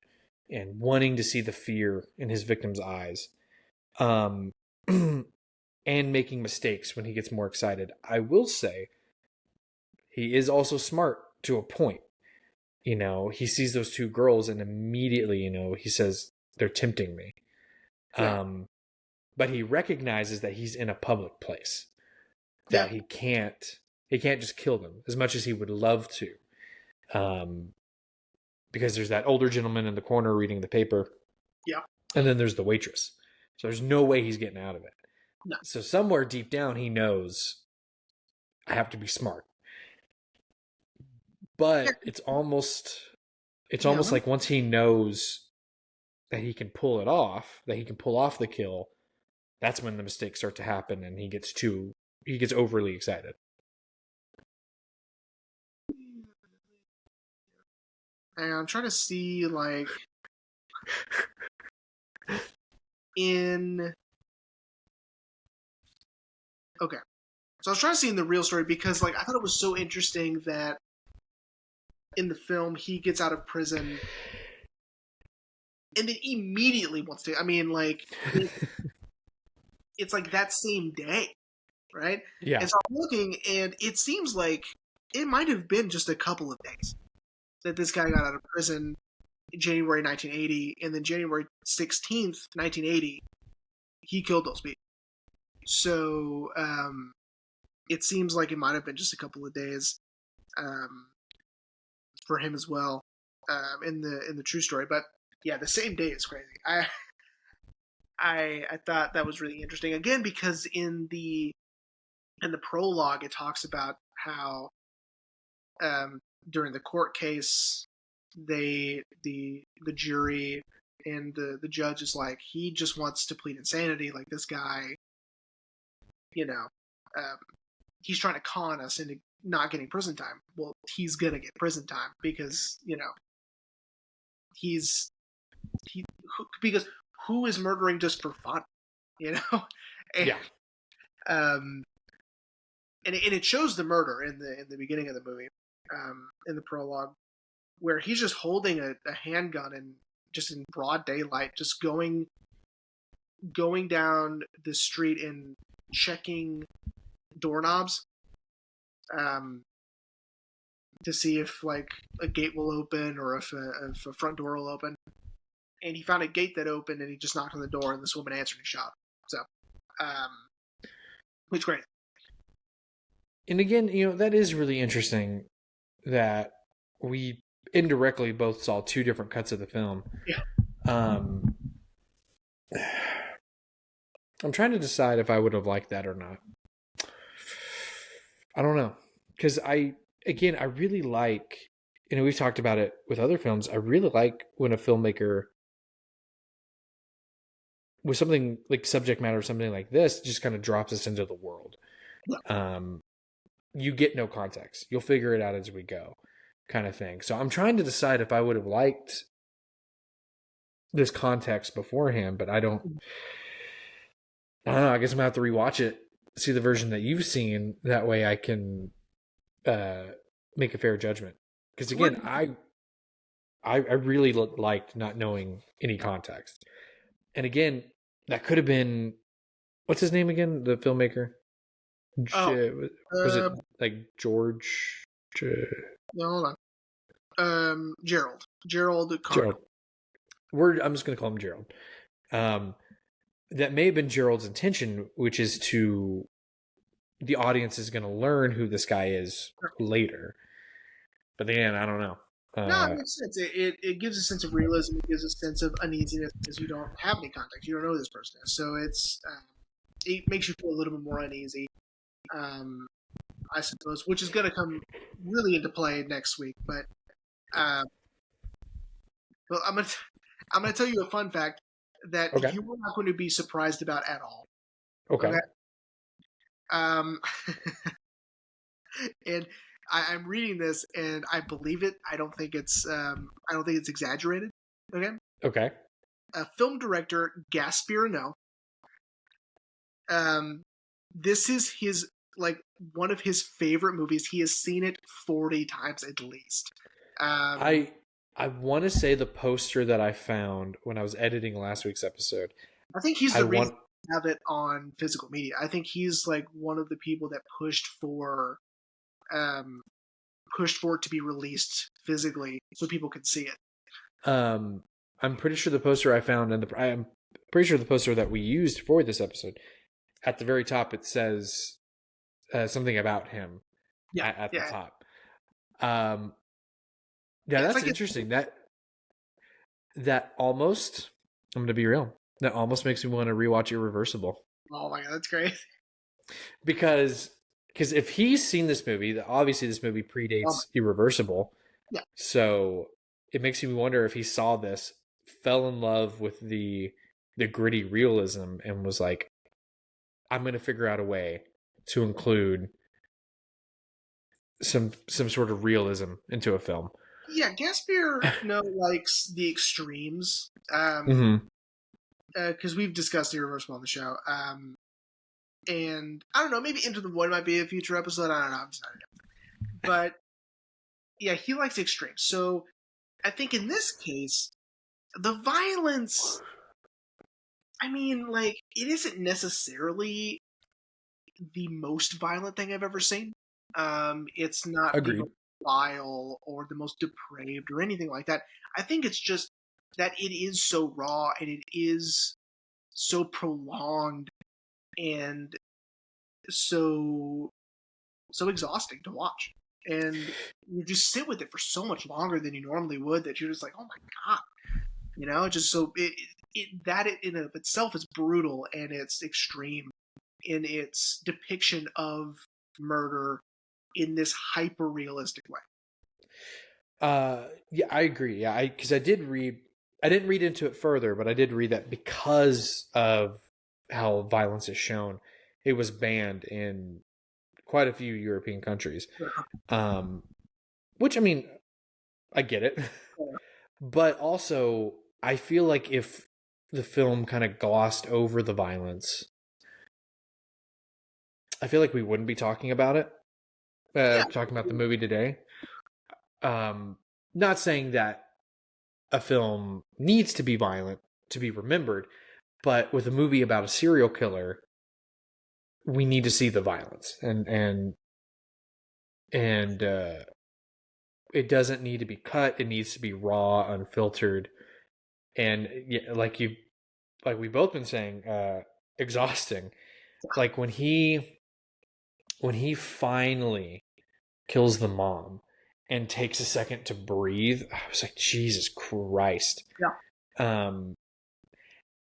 wanting to see the fear in his victim's eyes, and making mistakes when he gets more excited. I will say he is also smart to a point. He sees those two girls and immediately, he says, they're tempting me. Yeah. But he recognizes that he's in a public place, that he can't just kill them as much as he would love to. Because there's that older gentleman in the corner reading the paper. Yeah. And then there's the waitress. So there's no way he's getting out of it. No. So somewhere deep down, he knows, I have to be smart. But it's almost like once he knows that he can pull it off, that he can pull off the kill, that's when the mistakes start to happen and he gets overly excited. And I'm trying to see, like, okay. So I was trying to see in the real story, because, like, I thought it was so interesting that in the film he gets out of prison and then immediately wants to, it's like that same day, right? Yeah. And so I'm looking, and it seems like it might have been just a couple of days that this guy got out of prison in January 1980, and then January 16th, 1980, he killed those people. So it seems like it might have been just a couple of days for him as well in the true story. But yeah, the same day is crazy. I thought that was really interesting, again, because in the prologue it talks about how during the court case, the jury and the judge is like, he just wants to plead insanity. Like, this guy, he's trying to con us into not getting prison time. Well, he's gonna get prison time because because who is murdering just for fun, And, Yeah. And it shows the murder in the beginning of the movie, in the prologue, where he's just holding a handgun and just in broad daylight, just going down the street and checking doorknobs, to see if like a gate will open or if a front door will open. And he found a gate that opened, and he just knocked on the door, and this woman answered and shot. So, which great. And again, that is really interesting that we indirectly both saw two different cuts of the film. Yeah. I'm trying to decide if I would have liked that or not. I don't know. Because I really like, we've talked about it with other films. I really like when a filmmaker with something like subject matter, something like this, just kind of drops us into the world. You get no context. You'll figure it out as we go, kind of thing. So I'm trying to decide if I would have liked this context beforehand, but I don't know. I guess I'm gonna have to rewatch it, see the version that you've seen. That way I can make a fair judgment. Because again, I really liked not knowing any context. And again, that could have been, what's his name again? The filmmaker? Was it like George? No, hold on. Gerald Kargl. Gerald. I'm just going to call him Gerald. That may have been Gerald's intention, which is the audience is going to learn who this guy is later. But again, I don't know. No, it makes sense. It gives a sense of realism. It gives a sense of uneasiness because you don't have any context. You don't know who this person is. So it makes you feel a little bit more uneasy, I suppose, which is going to come really into play next week. But well, I'm gonna tell you a fun fact that you are not going to be surprised about at all. Okay. And I'm reading this and I believe it. I don't think it's exaggerated. Okay. Okay. Film director Gaspar Noé. This is his one of his favorite movies. He has seen it 40 times at least. I want to say the poster that I found when I was editing last week's episode. I think he's the reason to have it on physical media. I think he's like one of the people that pushed for it to be released physically so people could see it. I'm pretty sure the poster I found, and I'm pretty sure the poster that we used for this episode, at the very top it says something about him. At the top. Yeah, that's interesting. That almost, I'm going to be real, that almost makes me want to rewatch Irreversible. Oh my God, that's great. Because if he's seen this movie, obviously this movie predates Irreversible. Yeah. So it makes me wonder if he saw this, fell in love with the gritty realism, and was like, I'm going to figure out a way to include some sort of realism into a film. Yeah, Gaspar likes the extremes. Because we've discussed Irreversible on the show. And I don't know, maybe Into the Void might be a future episode. I don't know. I'm just not sure. But yeah, he likes extremes. So I think in this case, the violence, it isn't necessarily the most violent thing I've ever seen. It's not the most vile or the most depraved or anything like that. I think it's just that it is so raw and it is so prolonged and so exhausting to watch. And you just sit with it for so much longer than you normally would that you're just like, oh my God. Just so that in and of itself is brutal and it's extreme in its depiction of murder in this hyper realistic way. Yeah, I agree. Yeah, because I did read. I didn't read into it further, but I did read that because of how violence is shown, it was banned in quite a few European countries. Um, which I mean, I get it, but also I feel like if the film kind of glossed over the violence, I feel like we wouldn't be talking about it. Yeah, Talking about the movie today. Not saying that a film needs to be violent to be remembered, but with a movie about a serial killer, we need to see the violence, and it doesn't need to be cut. It needs to be raw, unfiltered, and yeah, like we've both been saying, exhausting. Like when he finally kills the mom and takes a second to breathe, I was like, Jesus Christ. yeah,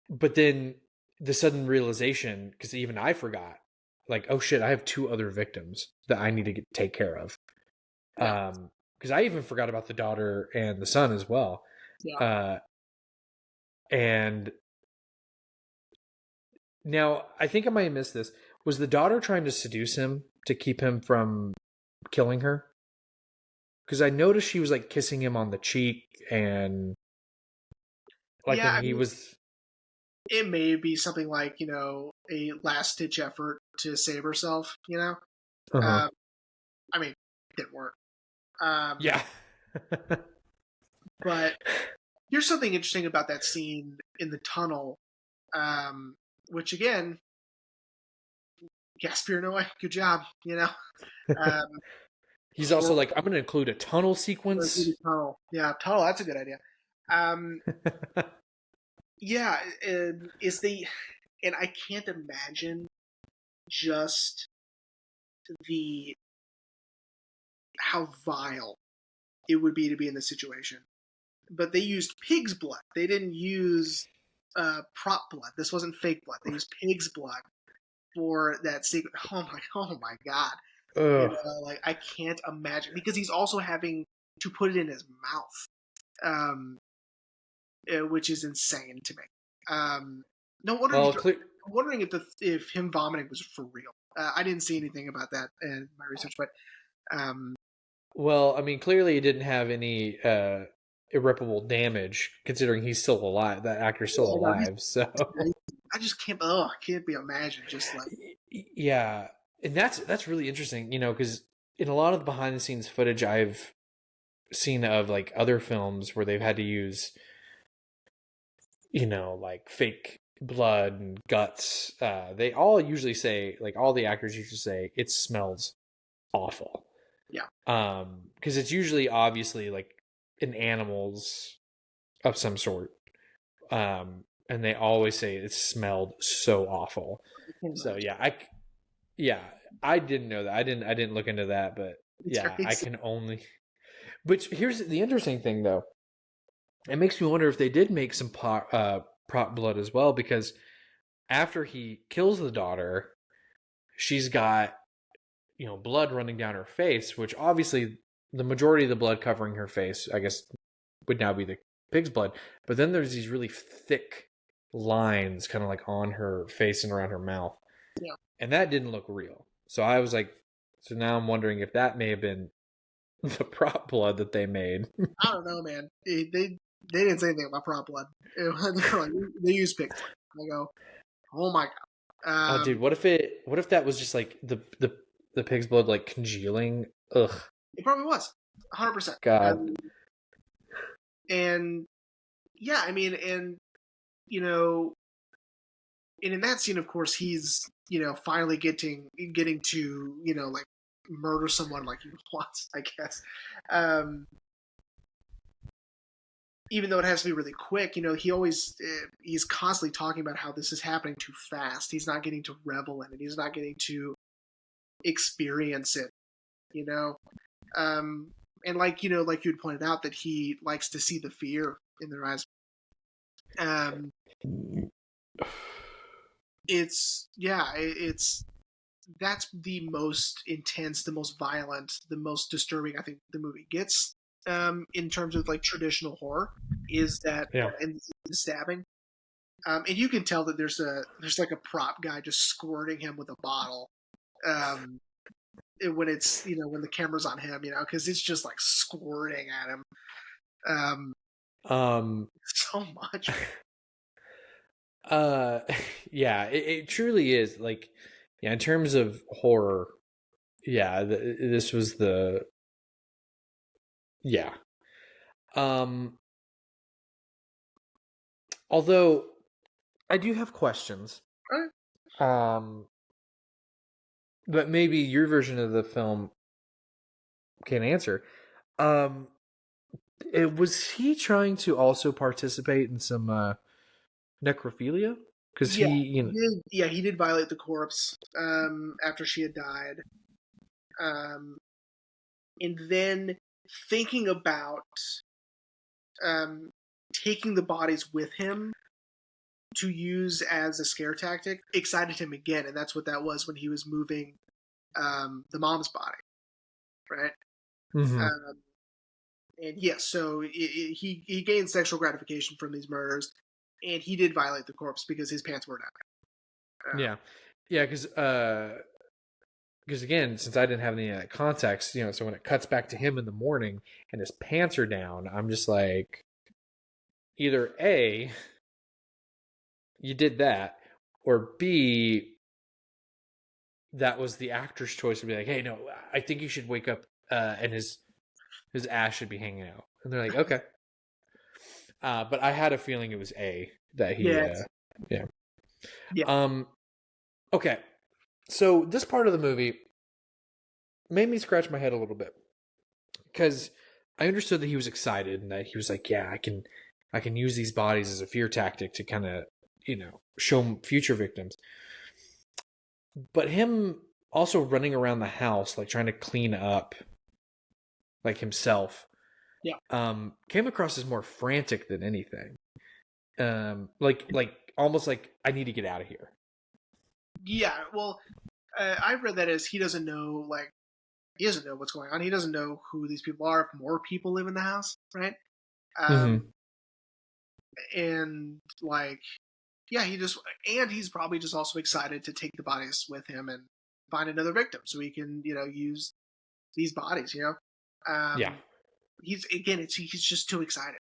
But then the sudden realization, because even I forgot, like, oh shit, I have two other victims that I need to take care of. yeah, Because I even forgot about the daughter and the son as well. yeah. Uh, and now I think I might have missed this. Was the daughter trying to seduce him to keep him from killing her? Because I noticed she was like kissing him on the cheek, and like Yeah, when I he mean, was, it may be something like, a last ditch effort to save herself. uh-huh. Um, I mean, it didn't work. Um, Yeah. but here's something interesting about that scene in the tunnel, which again, Gaspar Noé, good job. Um, He's also like, I'm going to include a tunnel Or through sequence. the tunnel. Yeah, tunnel. That's a good idea. Um, yeah, is the and I can't imagine just the how vile it would be to be in this situation. But they used pig's blood. They didn't use prop blood. This wasn't fake blood. They used pig's blood for that secret. Oh my god. Ugh. Like I can't imagine because he's also having to put it in his mouth. Um, which is insane to me. No wonder Well, I'm wondering if him vomiting was for real. I didn't see anything about that in my research, but um, I mean, clearly he didn't have any irreparable damage, considering he's still alive. That actor's still yeah, no, alive. So, I just can't. Oh, I can't be imagined. Just like yeah, and that's really interesting, because in a lot of the behind the scenes footage I've seen of like other films where they've had to use, like fake blood and guts, they all usually say, like all the actors usually say, it smells awful. yeah, Because it's usually obviously like an animal's of some sort. And they always say it smelled so awful. I can't So imagine. yeah, I didn't know that. I didn't look into that, but It's yeah, I crazy. can only. But here's the interesting thing, though. It makes me wonder if they did make some prop blood as well, because after he kills the daughter, she's got blood running down her face, which obviously the majority of the blood covering her face, I guess, would now be the pig's blood. But then there's these really thick lines kind of like on her face and around her mouth. Yeah, And that didn't look real. So I was like, so now I'm wondering if that may have been the prop blood that they made. I don't know, man. They didn't say anything about prop blood. They're like, they use pig blood. I go, oh my Oh, god. dude, what if that was just like the pig's blood like congealing? Ugh, It probably was 100%. God. And yeah, I mean, and you know, and in that scene, of course, he's finally getting to like murder someone like he wants, I guess. Um, even though it has to be really quick, he's constantly talking about how this is happening too fast. He's not getting to revel in it. He's not getting to experience it. You know, and like you had pointed out, that he likes to see the fear in their eyes. Um, it's that's the most intense, the most violent, the most disturbing I think the movie gets. in terms of like traditional horror is that Yeah. and the stabbing. And you can tell that there's like a prop guy just squirting him with a bottle. When it's when the camera's on him, because it's just like squirting at him. So much. Yeah, it truly is like, yeah, in terms of horror, yeah, this was yeah. Although I do have questions. But maybe your version of the film can answer. Was he trying to also participate in some necrophilia? Because Yeah, he did violate the corpse after she had died. And then thinking about taking the bodies with him to use as a scare tactic excited him again, and that's what that was when he was moving the mom's body, right? Mm-hmm. And yes, so he gained sexual gratification from these murders, and he did violate the corpse because his pants were down. Yeah, because again, since I didn't have any of that context, so when it cuts back to him in the morning and his pants are down, I'm just like, either A, you did that, or B, that was the actor's choice to be like, hey, no, I think you should wake up and his ass should be hanging out. And they're like, okay. But I had a feeling it was A, that he, yeah. Okay. So this part of the movie made me scratch my head a little bit, because I understood that he was excited and that he was like, yeah, I can use these bodies as a fear tactic to kind of, show future victims. But him also running around the house, like trying to clean up, like himself, came across as more frantic than anything. Like almost like, I need to get out of here. Yeah, well, I read that as he doesn't know what's going on. He doesn't know who these people are. If more people live in the house, right? And like, yeah, he's probably just also excited to take the bodies with him and find another victim so he can, use these bodies, He's just too excited.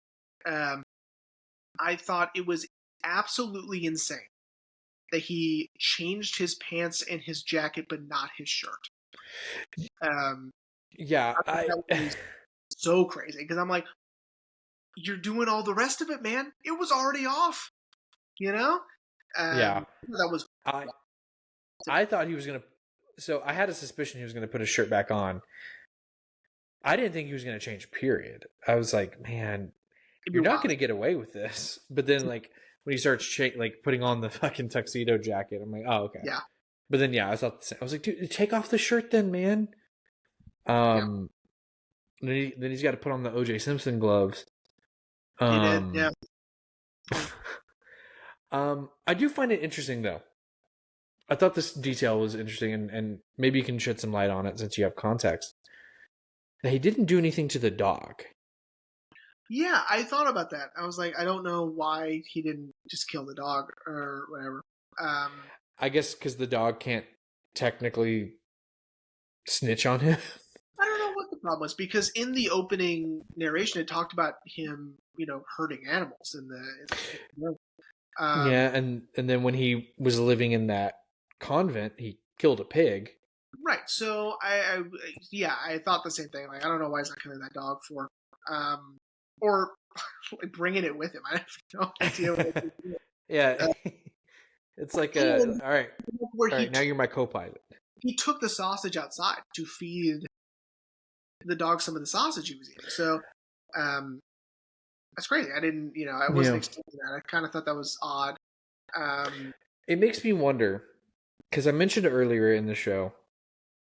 I thought it was absolutely insane that he changed his pants and his jacket, but not his shirt. That was so crazy, because I'm like, you're doing all the rest of it, man. It was already off, That was. I thought he was gonna. So I had a suspicion he was gonna put his shirt back on. I didn't think he was gonna change. Period. I was like, man, you're not gonna get away with this. But then, like, when he starts putting on the fucking tuxedo jacket, I'm like, oh, okay. Yeah. But then, I thought the same. I was like, dude, take off the shirt then, man. Then he's got to put on the O.J. Simpson gloves. He did, yeah. I do find it interesting, though. I thought this detail was interesting, and maybe you can shed some light on it since you have context. That he didn't do anything to the dog. Yeah, I thought about that. I was like, I don't know why he didn't just kill the dog or whatever. I guess because the dog can't technically snitch on him. I don't know what the problem was, because in the opening narration, it talked about him, hurting animals in the and then when he was living in that convent, he killed a pig. Right. So I thought the same thing. Like, I don't know why he's not killing that dog for, or like bringing it with him. I have no idea what it is. Yeah. It's like all right, now you're my co-pilot. He took the sausage outside to feed the dog some of the sausage he was eating. So, that's crazy. I didn't, I wasn't expecting that. I kind of thought that was odd. It makes me wonder, because I mentioned earlier in the show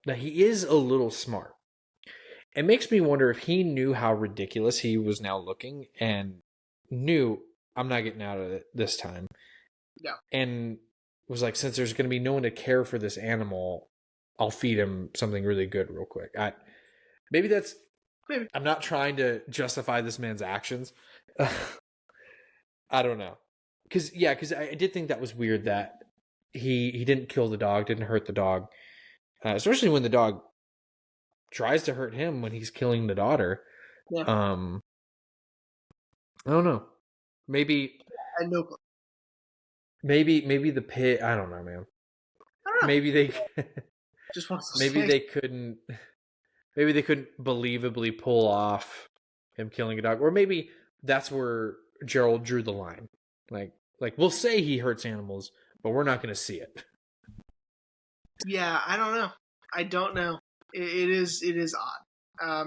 that he is a little smart. It makes me wonder if he knew how ridiculous he was now looking and knew, I'm not getting out of it this time. Yeah. And was like, since there's going to be no one to care for this animal, I'll feed him something really good real quick. Maybe that's Maybe. I'm not trying to justify this man's actions. I don't know. Because I did think that was weird that he didn't kill the dog, didn't hurt the dog. Especially when the dog tries to hurt him when he's killing the daughter. Yeah. I don't know. Maybe I had no clue. maybe the pit. I don't know, man. I don't know. Maybe they Just want to maybe they couldn't believably pull off him killing a dog, or maybe that's where Gerald drew the line. Like we'll say he hurts animals, but we're not going to see it. Yeah, I don't know. I don't know. It is odd. I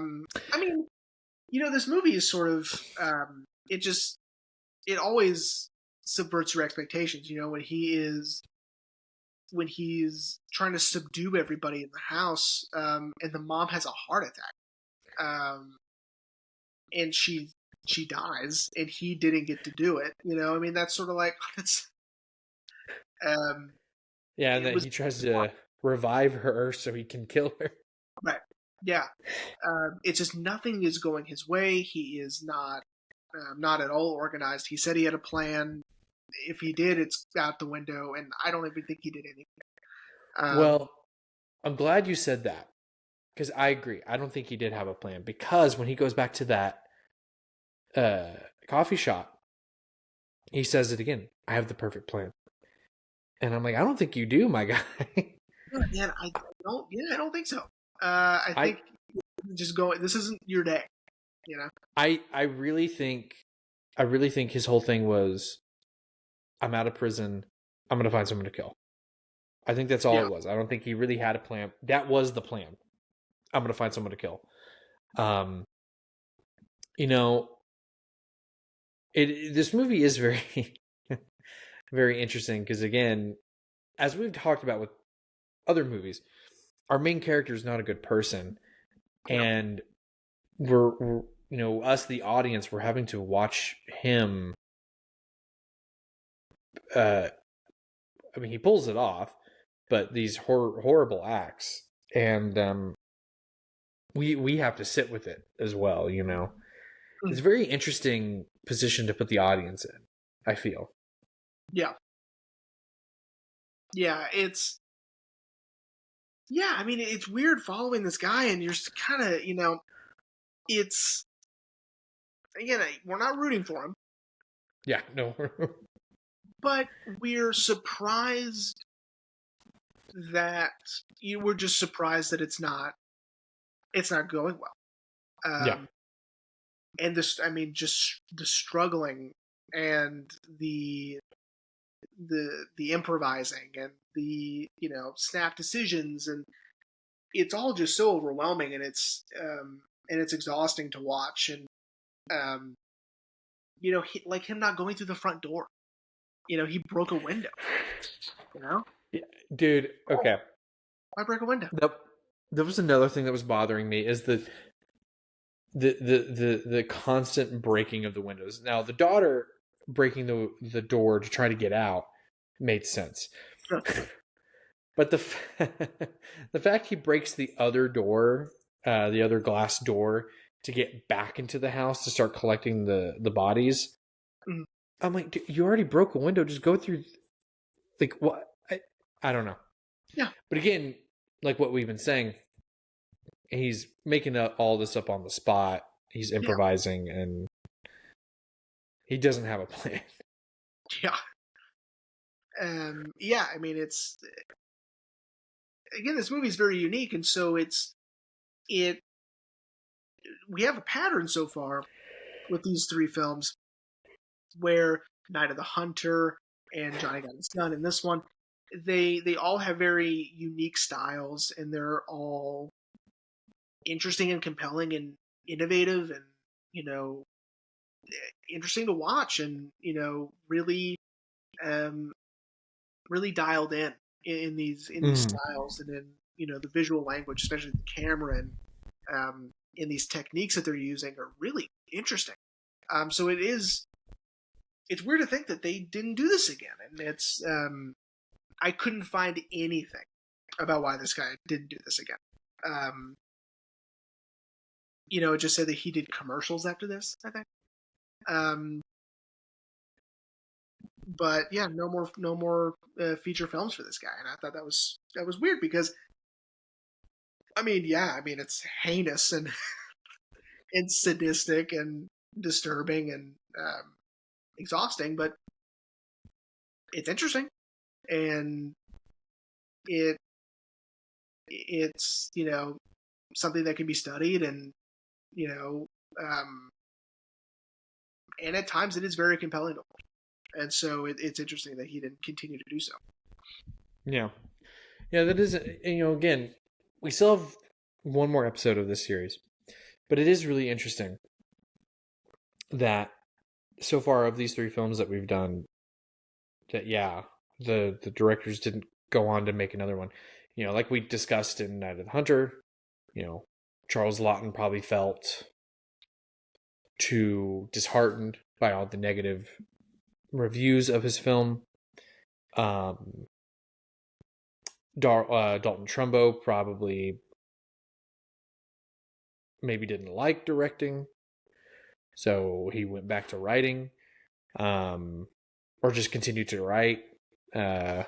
mean, this movie is sort of it always subverts your expectations. When he's trying to subdue everybody in the house, and the mom has a heart attack, and she dies, and he didn't get to do it. I mean, that's sort of like it's. Yeah, and then he tries to revive her so he can kill her. Right. Yeah. It's just nothing is going his way. He is not at all organized. He said he had a plan. If he did, it's out the window, and I don't even think he did anything. Well, I'm glad you said that, because I agree. I don't think he did have a plan, because when he goes back to that coffee shop, he says it again. I have the perfect plan. And I'm like, I don't think you do, my guy. Man, I don't think so. I think just go. This isn't your day, I really think his whole thing was, I'm out of prison. I'm gonna find someone to kill. I think that's all it was. I don't think he really had a plan. That was the plan. I'm gonna find someone to kill. This movie is very, very interesting because, again, as we've talked about with other movies, our main character is not a good person, and we're us, the audience, we're having to watch him. I mean, he pulls it off, but these horrible acts, and we have to sit with it as well. It's a very interesting position to put the audience in, I feel. Yeah. Yeah, I mean, it's weird following this guy, and you're kind of, it's, again, we're not rooting for him. Yeah, no. But we're surprised that we're just surprised that it's not going well. Yeah. And just the struggling and the improvising and the snap decisions, and it's all just so overwhelming, and it's exhausting to watch, and like him not going through the front door. He broke a window. Yeah, dude. Okay. Why break a window? There was another thing that was bothering me is the constant breaking of the windows. Now, the daughter breaking the door to try to get out made sense. But the fact he breaks the other door, the other glass door, to get back into the house to start collecting the bodies. Mm-hmm. I'm like, dude, you already broke a window. Just go through. Like, what? I don't know. Yeah. But again, like what we've been saying, he's making all this up on the spot. He's improvising, and he doesn't have a plan. Yeah. Yeah, I mean, it's, again, this movie is very unique, and so we have a pattern so far with these three films where Night of the Hunter and Johnny Got His Gun, and this one, they all have very unique styles, and they're all interesting and compelling and innovative and, interesting to watch, and, really, really dialed in these styles, and in, the visual language, especially the camera, and in these techniques that they're using are really interesting. So it's weird to think that they didn't do this again, and it's I couldn't find anything about why this guy didn't do this again. it just said that he did commercials after this, I think. But yeah, no more feature films for this guy, and I thought that was weird because, it's heinous and it's sadistic and disturbing and exhausting, but it's interesting, and it's something that can be studied, and and at times it is very compelling to watch. And so it's interesting that he didn't continue to do so. Yeah, that is, again, we still have one more episode of this series, but it is really interesting that so far of these 3 films that we've done, that the directors didn't go on to make another one. Like we discussed in Night of the Hunter, Charles Laughton probably felt too disheartened by all the negative reviews of his film. Dalton Trumbo probably maybe didn't like directing, so he went back to writing, or just continued to write. And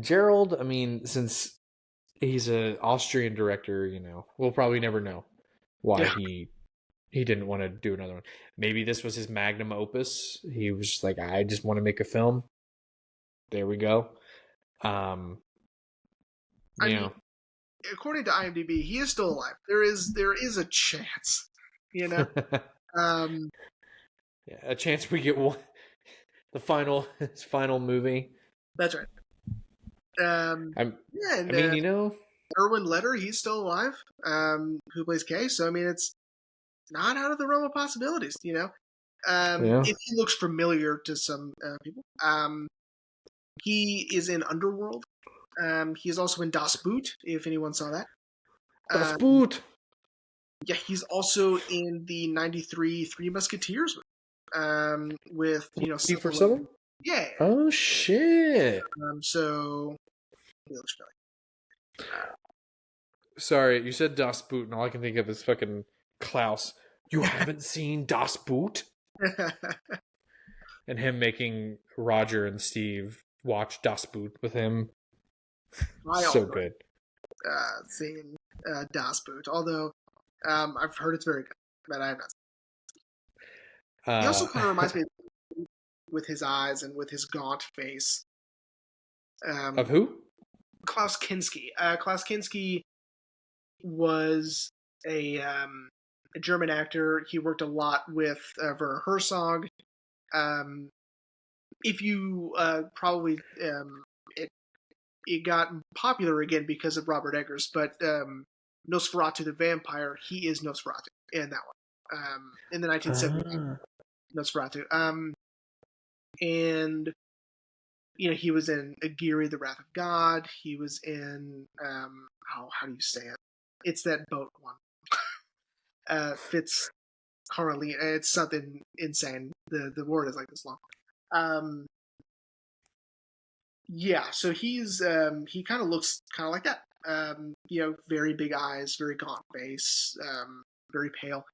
Gerald, since he's an Austrian director, we'll probably never know why he didn't want to do another one. Maybe this was his magnum opus. He was just like, I just want to make a film. There we go. According to IMDb, he is still alive. There is a chance, a chance we get one, his final movie. That's right. Erwin Leder, he's still alive. Who plays Kay? So it's not out of the realm of possibilities, If he looks familiar to some people. He is in Underworld. He is also in Das Boot, if anyone saw that. Das Boot! Yeah, he's also in the 93 Three Musketeers with, for Southern? Yeah. Oh, shit. So, he looks familiar. Sorry, you said Das Boot, and all I can think of is fucking Klaus. You haven't seen Das Boot? And him making Roger and Steve watch Das Boot with him. So good. Seeing Das Boot, although I've heard it's very good, but I have not seen it. He also kind of reminds me with his eyes and with his gaunt face. Of who? Klaus Kinski. Klaus Kinski was a German actor. He worked a lot with Werner Herzog. If you probably it got popular again because of Robert Eggers, but Nosferatu the Vampire, he is Nosferatu in that one. In the 1970s, Nosferatu. And he was in Aguirre, the Wrath of God. He was in how do you say it? It's that boat one. Fitz Caroline. It's something insane. The word is like this long. So he's he kind of looks kind of like that. Very big eyes, very gaunt face, very pale.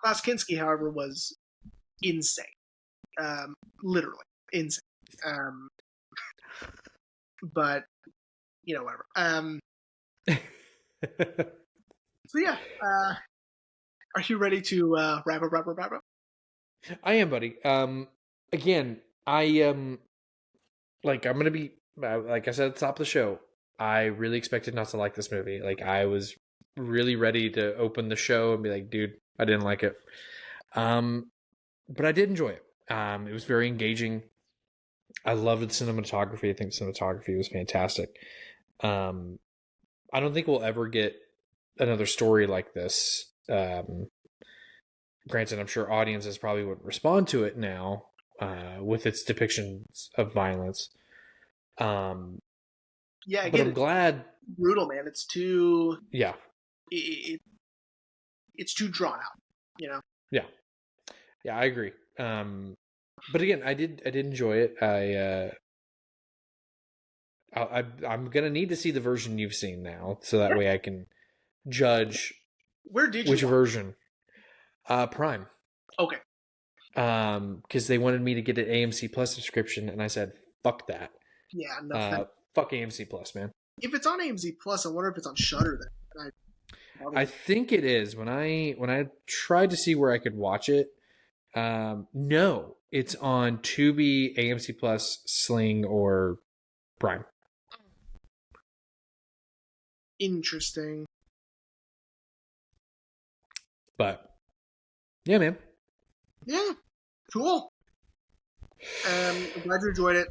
Klaus Kinski, however, was insane. Literally insane. But whatever. So yeah. Are you ready to wrap up? I am, buddy. Again, I am I'm gonna be like I said at the top of the show. I really expected not to like this movie. I was really ready to open the show and be like, dude, I didn't like it. But I did enjoy it. It was very engaging. I loved the cinematography. I think the cinematography was fantastic. I don't think we'll ever get another story like this. Granted, I'm sure audiences probably wouldn't respond to it now with its depictions of violence. But I'm glad. Brutal, man. It's too. Yeah. It's too drawn out. Yeah, I agree. But again, I did enjoy it. I'm gonna need to see the version you've seen now, so that way I can judge Where did you Which watch? version? Prime. Okay. Because they wanted me to get an AMC Plus subscription, and I said, "Fuck that." Yeah, nothing. Fuck AMC Plus, man. If it's on AMC Plus, I wonder if it's on Shudder then. I think it is. When I tried to see where I could watch it, no, it's on Tubi, AMC Plus, Sling, or Prime. Interesting. But yeah, man. Yeah, cool. I'm glad you enjoyed it.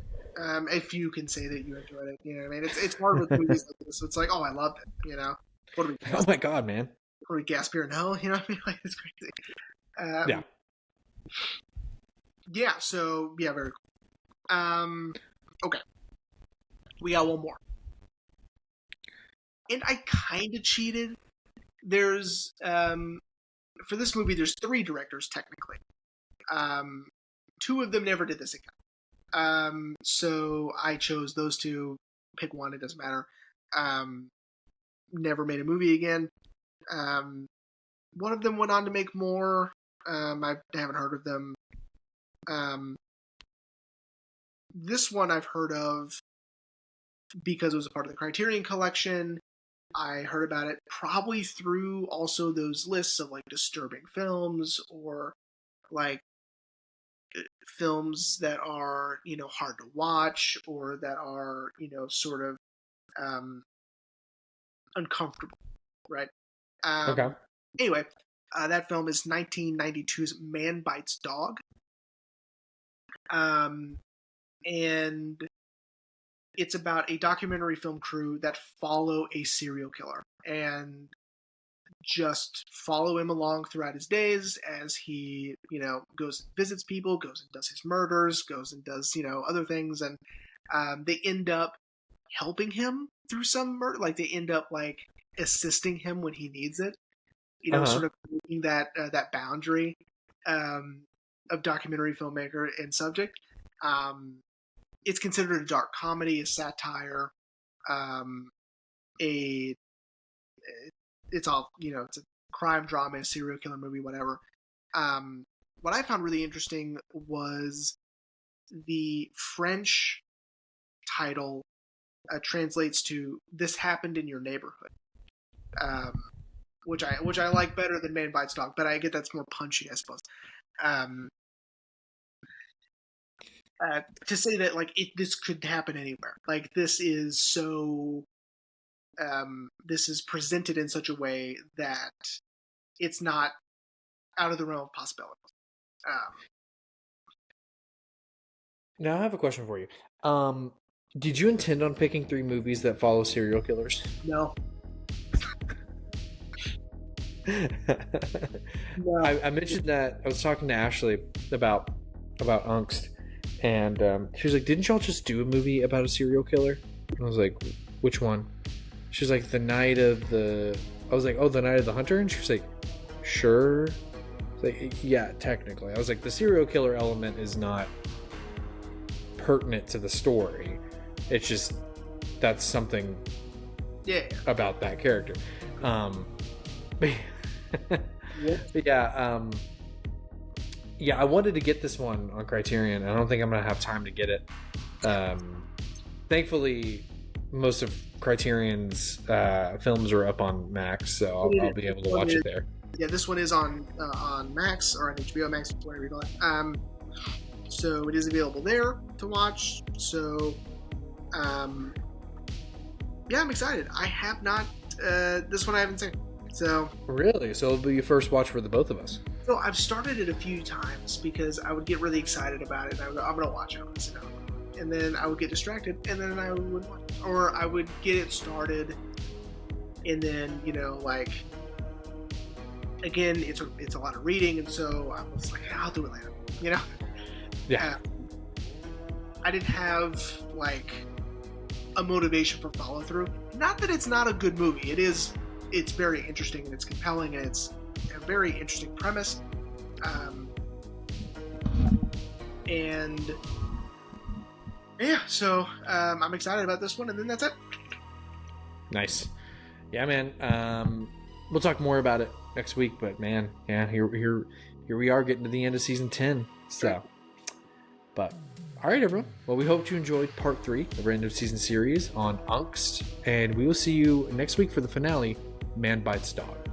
If you can say that you enjoyed it, you know what I mean? It's hard with movies like this. It's like, oh, I loved it, you know? What do we Oh my god, man. What do we gasp here? No, you know what I mean? Like, it's crazy. Yeah. Yeah, so, yeah, very cool. Okay. We got one more. And I kind of cheated. There's, for this movie, there's 3 directors, technically. 2 of them never did this again. So I chose those 2. Pick one, it doesn't matter. Never made a movie again. One of them went on to make more. I haven't heard of them. This one I've heard of because it was a part of the Criterion Collection. I heard about it probably through also those lists of like disturbing films or like films that are, you know, hard to watch or that are, you know, sort of uncomfortable, right? Okay. Anyway, that film is 1992's Man Bites Dog. And it's about a documentary film crew that follow a serial killer and just follow him along throughout his days as he, you know, goes and visits people, goes and does his murders, goes and does, you know, other things. And they end up helping him through some murder. Like, they end up, like, assisting him when he needs it. You know, sort of making that boundary of documentary filmmaker and subject. It's considered a dark comedy, a satire, it's all, you know, it's a crime drama, a serial killer movie, whatever. What I found really interesting was the French title translates to "This Happened in Your Neighborhood," which I like better than Man Bites Dog, but I get that's more punchy, I suppose. To say that, like, this could happen anywhere. Like, this is so... this is presented in such a way that it's not out of the realm of possibility. Now I have a question for you. Did you intend on picking 3 movies that follow serial killers? No. No. I mentioned that I was talking to Ashley about Angst, and she was like, "Didn't y'all just do a movie about a serial killer?" And I was like, "Which one?" She was like, "The Night of the..." I was like, "Oh, The Night of the Hunter?" And she was like, "Sure." I was like, "Yeah, technically." I was like, "The serial killer element is not pertinent to the story. It's just that's something about that character." But yeah, I wanted to get this one on Criterion. I don't think I'm gonna have time to get it. Thankfully, most of Criterion's films are up on Max, so I'll be able to watch it there. Yeah, this one is on Max or on HBO Max, whatever you call it. So it is available there to watch. So, yeah, I'm excited. I have not. This one I haven't seen. So really, so it'll be your first watch for the both of us. So I've started it a few times because I would get really excited about it, and I would go, "I'm going to watch it." And then I would get distracted, and then I would watch it. Or I would get it started, and then, you know, like, again, it's a lot of reading, and so I was like, "I'll do it later," you know. Yeah. I didn't have like a motivation for follow through. Not that it's not a good movie. It is. It's very interesting and it's compelling and it's a very interesting premise. And yeah, so I'm excited about this one, and then that's it. Nice. Yeah, man. We'll talk more about it next week. But man, yeah, here we are getting to the end of season 10. So, but all right, everyone. Well, we hope you enjoyed part 3 of our end of season series on Angst, and we will see you next week for the finale, Man Bites Dog.